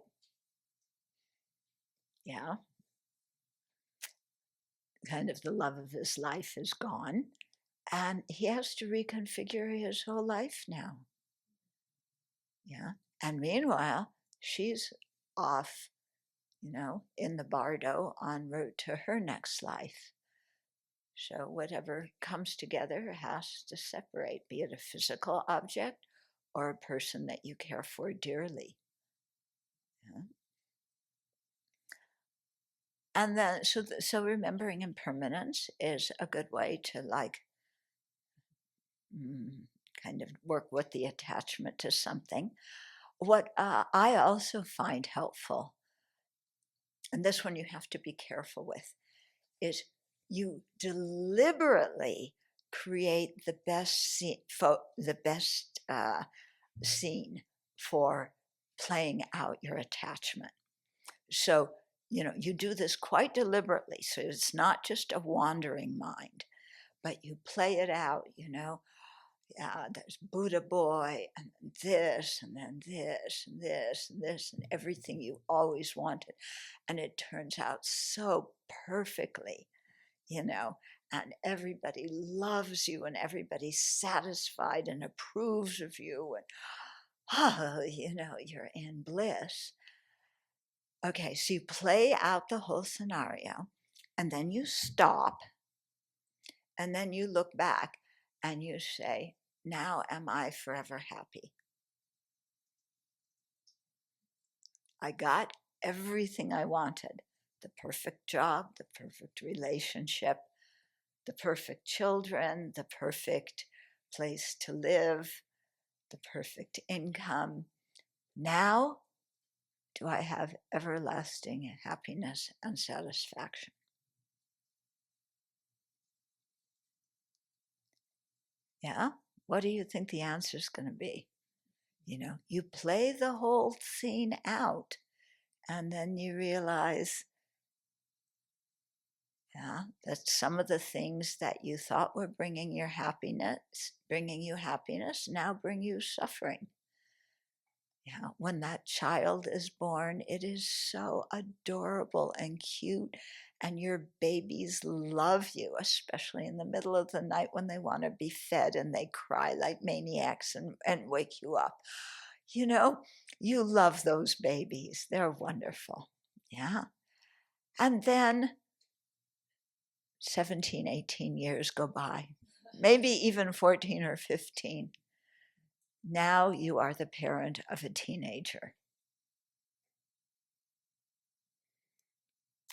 kind of the love of his life is gone. And he has to reconfigure his whole life now. And meanwhile, she's off, in the bardo en route to her next life. So whatever comes together has to separate, be it a physical object or a person that you care for dearly. And then, so remembering impermanence is a good way to like kind of work with the attachment to something. What I also find helpful, and this one you have to be careful with, is you deliberately create the best scene for playing out your attachment. So, you do this quite deliberately. So it's not just a wandering mind, but you play it out, Yeah, there's Buddha boy, and this, and then this, and this, and this, and everything you always wanted. And it turns out so perfectly, and everybody loves you, and everybody's satisfied and approves of you. And, you're in bliss. Okay, so you play out the whole scenario, and then you stop, and then you look back and you say, now am I forever happy? I got everything I wanted: the perfect job, the perfect relationship, the perfect children, the perfect place to live, the perfect income. Now, do I have everlasting happiness and satisfaction? Yeah? What do you think the answer is going to be? You play the whole scene out, and then you realize, yeah, that some of the things that you thought were bringing you happiness, now bring you suffering. Yeah, when that child is born, it is so adorable and cute, and your babies love you, especially in the middle of the night when they want to be fed and they cry like maniacs and wake you up. You love those babies. They're wonderful. Yeah. And then 17, 18 years go by, maybe even 14 or 15. Now you are the parent of a teenager.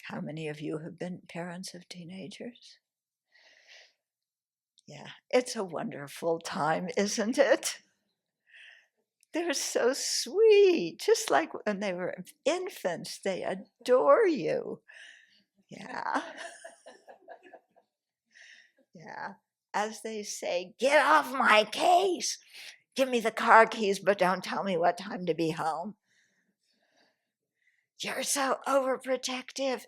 How many of you have been parents of teenagers? Yeah, it's a wonderful time, isn't it? They're so sweet, just like when they were infants. They adore you. Yeah. Yeah. As they say, get off my case. Give me the car keys, but don't tell me what time to be home. You're so overprotective.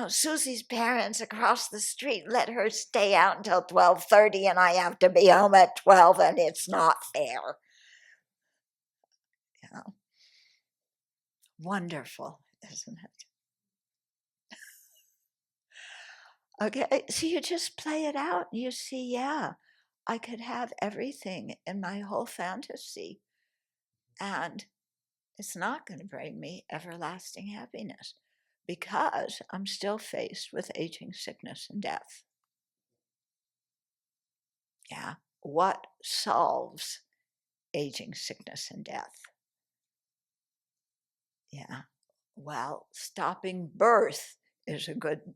Susie's parents across the street let her stay out until 12:30, and I have to be home at 12, and it's not fair. Wonderful, isn't it? Okay, so you just play it out and you see, yeah, I could have everything in my whole fantasy, and it's not going to bring me everlasting happiness because I'm still faced with aging, sickness, and death. Yeah. What solves aging, sickness, and death? Yeah. Well, stopping birth is a good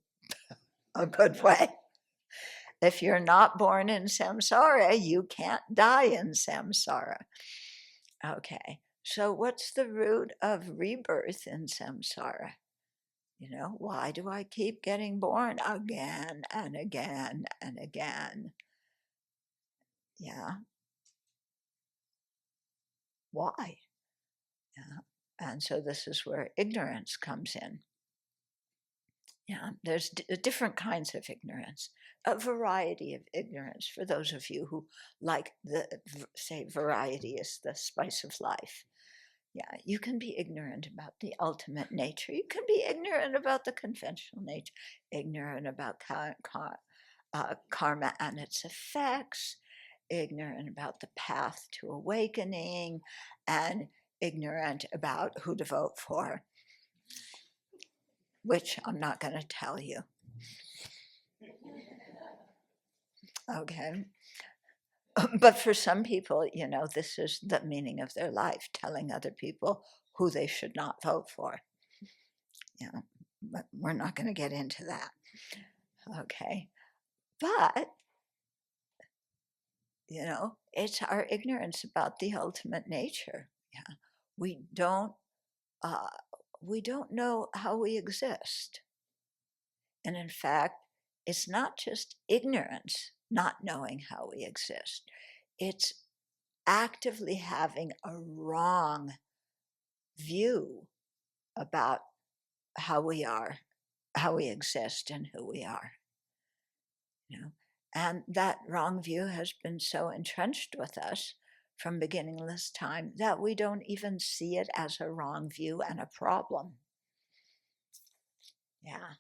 way. If you're not born in samsara, you can't die in samsara. Okay. So what's the root of rebirth in samsara? Why do I keep getting born again and again and again? Yeah. Why? Yeah. And so this is where ignorance comes in. Yeah, there's different kinds of ignorance, a variety of ignorance for those of you who like say variety is the spice of life. Yeah, you can be ignorant about the ultimate nature. You can be ignorant about the conventional nature, ignorant about karma and its effects, ignorant about the path to awakening, and ignorant about who to vote for, which I'm not going to tell you. Okay. But for some people, this is the meaning of their life, telling other people who they should not vote for. Yeah. but we're not going to get into that. Okay. But, it's our ignorance about the ultimate nature. Yeah. We don't, uh, we don't know how we exist. And in fact, it's not just ignorance, not knowing how we exist. It's actively having a wrong view about how we are, how we exist, and who we are. And that wrong view has been so entrenched with us from beginningless time that we don't even see it as a wrong view and a problem. Yeah.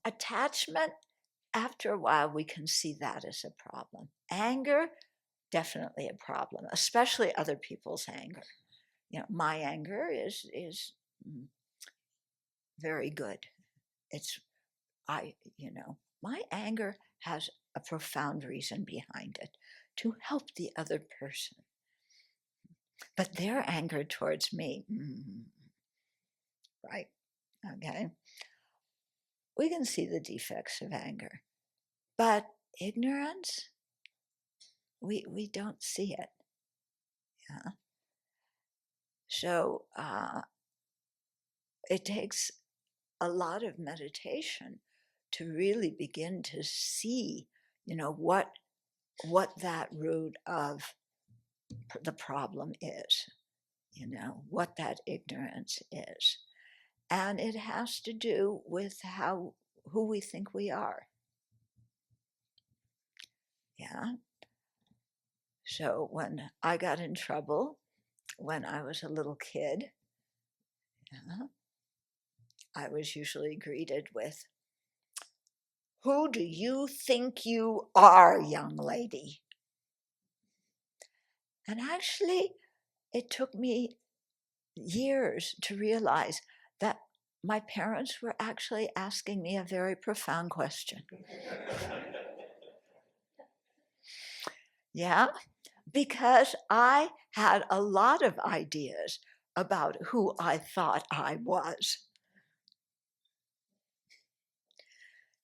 Attachment, after a while, we can see that as a problem. Anger, definitely a problem, especially other people's anger. My anger is very good. My anger has a profound reason behind it, to help the other person. But their anger towards me, right? Okay. We can see the defects of anger, but ignorance, we don't see it. Yeah. So it takes a lot of meditation to really begin to see, what that root of the problem is, what that ignorance is. And it has to do with who we think we are. Yeah. So when I got in trouble when I was a little kid, I was usually greeted with, "Who do you think you are, young lady?" And actually, it took me years to realize that my parents were actually asking me a very profound question. Yeah, because I had a lot of ideas about who I thought I was.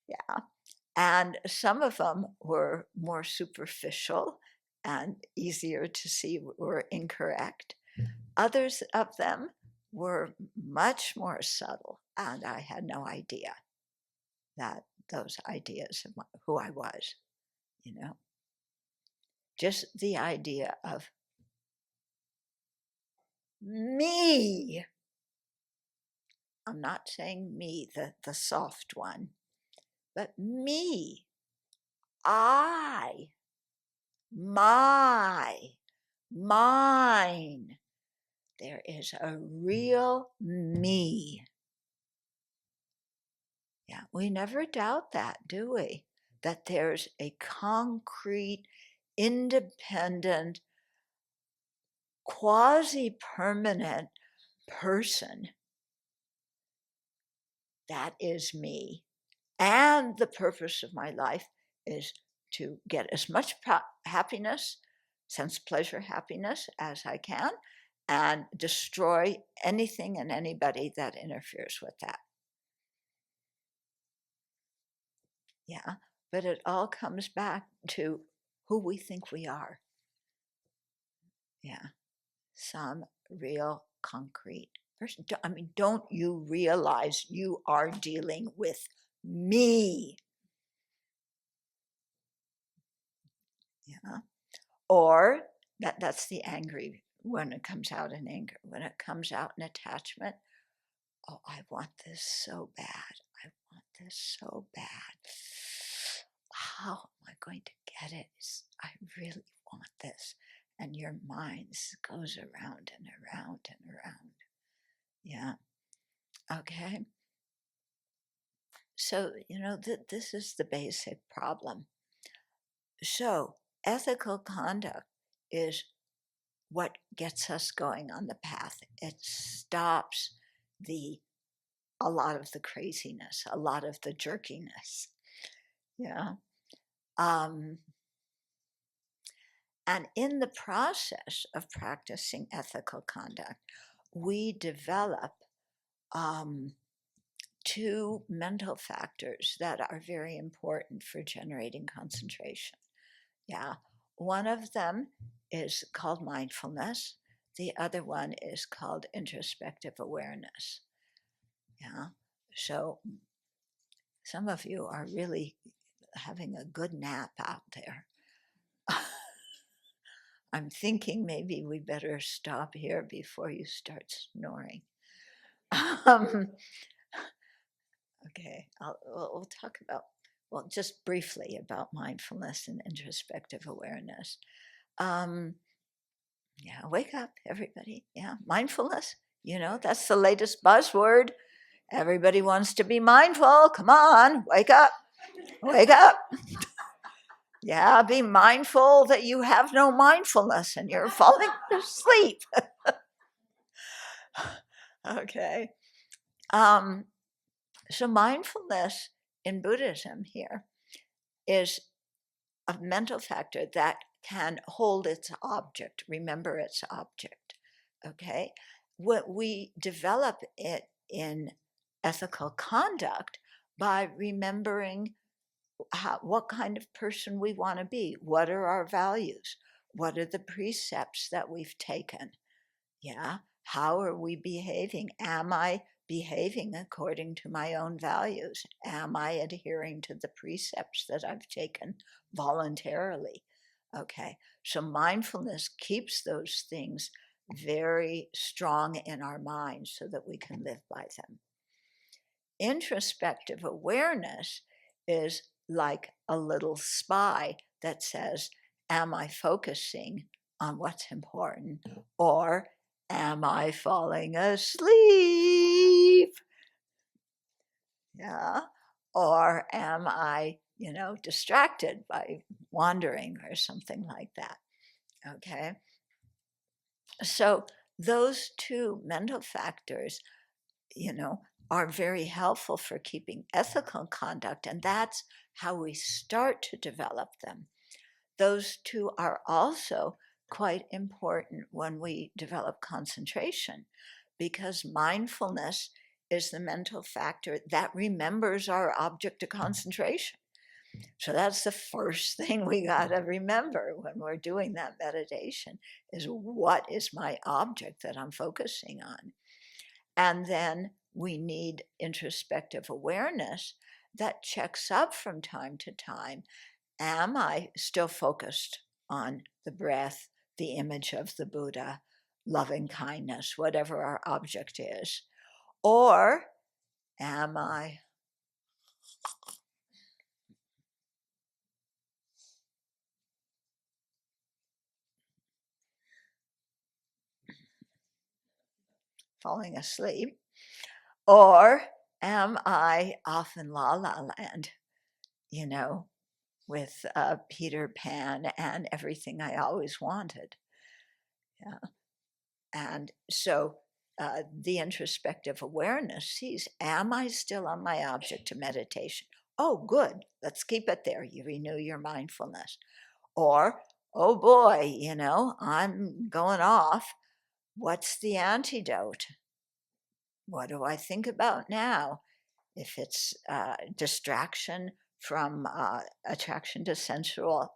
Yeah, and some of them were more superficial and easier to see were incorrect. Others of them were much more subtle, and I had no idea that those ideas of who I was, just the idea of me. I'm not saying me, the soft one, but me, I, my, mine. There is a real me. Yeah, we never doubt that, do we? That there's a concrete, independent, quasi-permanent person. That is me. And the purpose of my life is to get as much happiness, sense, pleasure, happiness as I can, and destroy anything and anybody that interferes with that. Yeah, but it all comes back to who we think we are. Yeah, some real concrete person. Don't you realize you are dealing with me? Yeah. Or that's the angry when it comes out in anger. When it comes out in attachment, oh, I want this so bad. I want this so bad. How am I going to get it? I really want this. And your mind goes around and around and around. Yeah. Okay. So, this is the basic problem. So, ethical conduct is what gets us going on the path. It stops a lot of the craziness, a lot of the jerkiness. Yeah. And in the process of practicing ethical conduct, we develop two mental factors that are very important for generating concentration. Yeah. One of them is called mindfulness. The other one is called introspective awareness. Yeah. So some of you are really having a good nap out there. I'm thinking maybe we better stop here before you start snoring. Okay, we'll talk about, well, just briefly about mindfulness and introspective awareness. Yeah, wake up, everybody. Yeah, mindfulness, that's the latest buzzword. Everybody wants to be mindful. Come on, wake up, wake up. Yeah, be mindful that you have no mindfulness and you're falling asleep. Okay. So mindfulness in Buddhism here is a mental factor that can hold its object, remember its object. Okay. What we develop it in ethical conduct by remembering what kind of person we want to be. What are our values? What are the precepts that we've taken? Yeah. How are we behaving? Am I behaving according to my own values? Am I adhering to the precepts that I've taken voluntarily? Okay. So mindfulness keeps those things very strong in our minds so that we can live by them. Introspective awareness is like a little spy that says, am I focusing on what's important, or am I falling asleep? Yeah. Or am I, distracted by wandering or something like that? Okay. So those two mental factors, are very helpful for keeping ethical conduct, and that's how we start to develop them. Those two are also quite important when we develop concentration, because mindfulness is the mental factor that remembers our object of concentration. So that's the first thing we got to remember when we're doing that meditation is, what is my object that I'm focusing on? And then we need introspective awareness that checks up from time to time. Am I still focused on the breath, the image of the Buddha, loving kindness, whatever our object is? Or am I falling asleep? Or am I off in La La Land, with Peter Pan and everything I always wanted? Yeah. And so the introspective awareness sees, am I still on my object of meditation? Oh, good. Let's keep it there. You renew your mindfulness. Or, oh boy, I'm going off. What's the antidote? What do I think about now? If it's distraction from attraction to sensual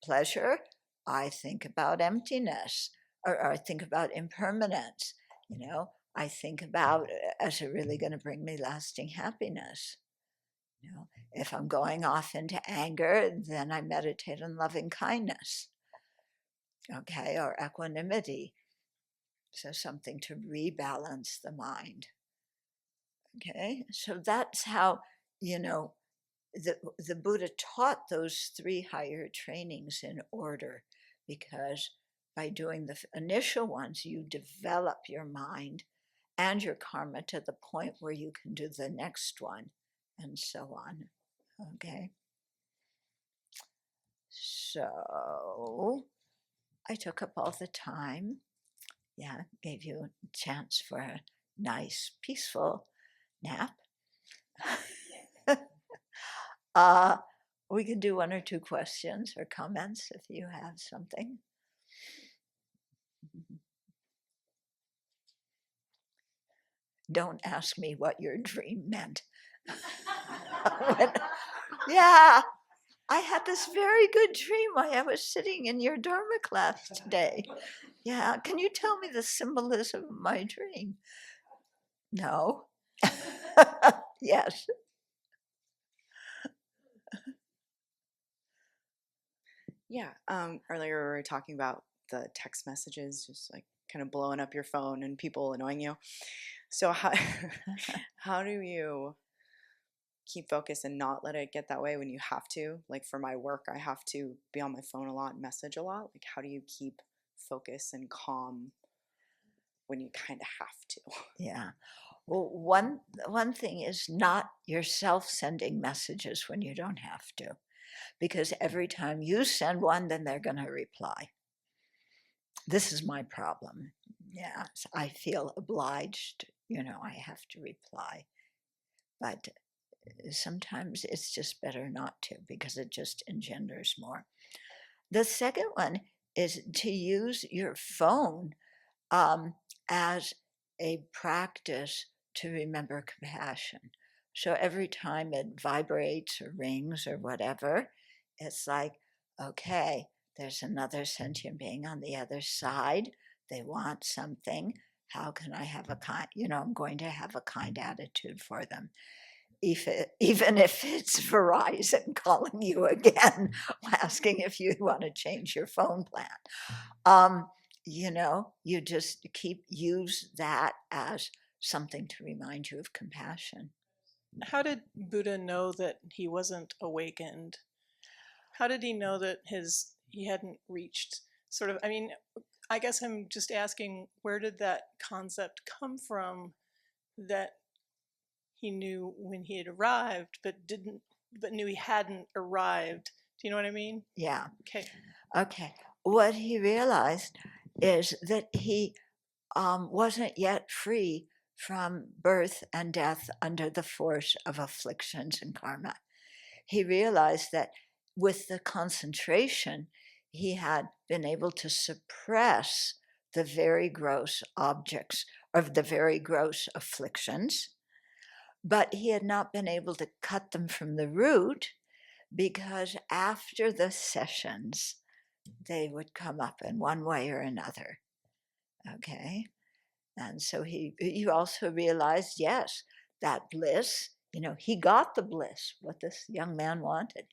pleasure, I think about emptiness, or I think about impermanence. I think about, is it really going to bring me lasting happiness? If I'm going off into anger, then I meditate on loving kindness, okay, or equanimity. So something to rebalance the mind. Okay, so that's how, the Buddha taught those three higher trainings in order, because by doing the initial ones, you develop your mind and your karma to the point where you can do the next one, and so on. Okay. So I took up all the time. Yeah, gave you a chance for a nice, peaceful nap. We can do one or two questions or comments if you have something. don't ask me what your dream meant. Yeah, I had this very good dream while I was sitting in your Dharma class today. Yeah, can you tell me the symbolism of my dream? No. Yes. Yeah. Earlier we were talking about the text messages, just like kind of blowing up your phone and people annoying you. So how do you keep focus and not let it get that way when you have to? Like for my work, I have to be on my phone a lot, and message a lot. Like how do you keep focus and calm when you kind of have to? Yeah. Well, one thing is not yourself sending messages when you don't have to, because every time you send one, then they're going to reply. This is my problem. Yeah, so I feel obliged, I have to reply. But sometimes it's just better not to, because it just engenders more. The second one is to use your phone as a practice to remember compassion. So every time it vibrates or rings or whatever, it's like, okay, there's another sentient being on the other side. They want something. How can I have a kind, I'm going to have a kind attitude for them. Even if it's Verizon calling you again, asking if you want to change your phone plan. You just use that as something to remind you of compassion. How did Buddha know that he wasn't awakened? How did he know that he hadn't reached sort of, I guess I'm just asking, where did that concept come from that he knew when he had arrived, but knew he hadn't arrived? Do you know what I mean? Yeah. Okay. What he realized is that he wasn't yet free from birth and death under the force of afflictions and karma. He realized that with the concentration, he had been able to suppress the very gross objects of the very gross afflictions, but he had not been able to cut them from the root, because after the sessions, they would come up in one way or another. Okay. And so he also realized, yes, that bliss, he got the bliss, what this young man wanted.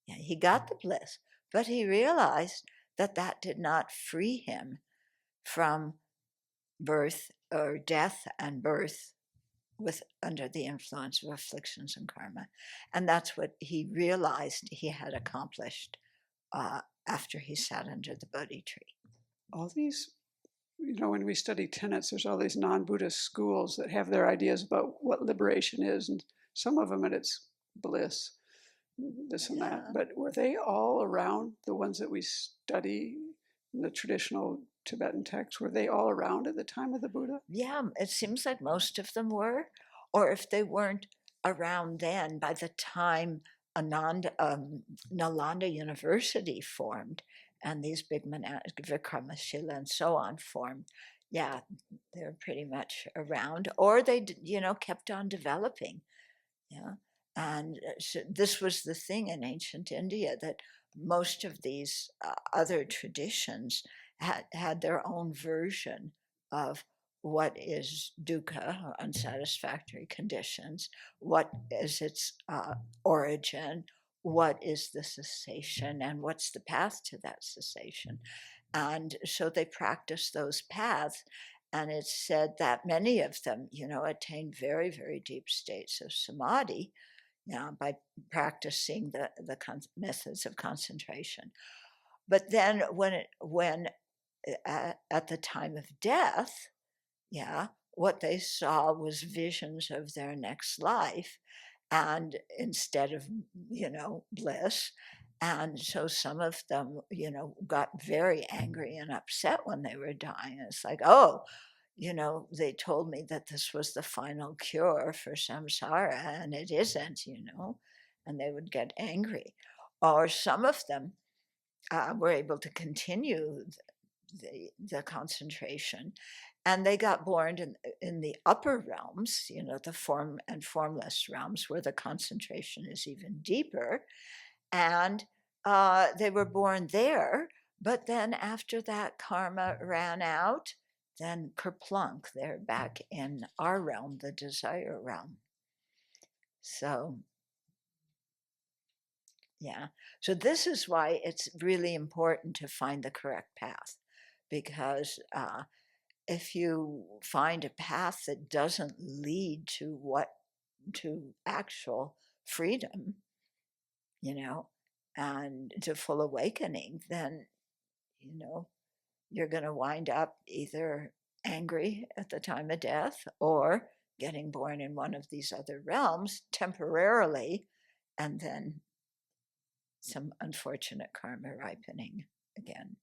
Yeah, he got the bliss, but he realized that that did not free him from birth or death and birth under the influence of afflictions and karma. And that's what he realized he had accomplished after he sat under the Bodhi tree. All these, when we study tenets, there's all these non-Buddhist schools that have their ideas about what liberation is, and some of them, and it's bliss, this and that. But were they all around, the ones that we study in the traditional Tibetan texts, were they all around at the time of the Buddha? Yeah, it seems like most of them were. Or if they weren't around then, by the time Nalanda University formed and these big Vikramasila and so on formed, yeah, they're pretty much around. Or they, kept on developing. Yeah. And so this was the thing in ancient India, that most of these other traditions had their own version of what is dukkha, or unsatisfactory conditions, what is its origin, what is the cessation, and what's the path to that cessation. And so they practiced those paths. And it's said that many of them, attained very, very deep states of samadhi, by practicing the methods of concentration. But then when at the time of death, what they saw was visions of their next life, and instead of bliss. And so some of them got very angry and upset when they were dying. It's like, oh, they told me that this was the final cure for samsara, and it isn't, and they would get angry. Or some of them were able to continue the concentration, and they got born in the upper realms, the form and formless realms, where the concentration is even deeper, and they were born there. But then after that karma ran out, then kerplunk, they're back in our realm, the desire realm. So yeah. So this is why it's really important to find the correct path, because if you find a path that doesn't lead to actual freedom, and to full awakening, then you're going to wind up either angry at the time of death or getting born in one of these other realms temporarily, and then some unfortunate karma ripening again.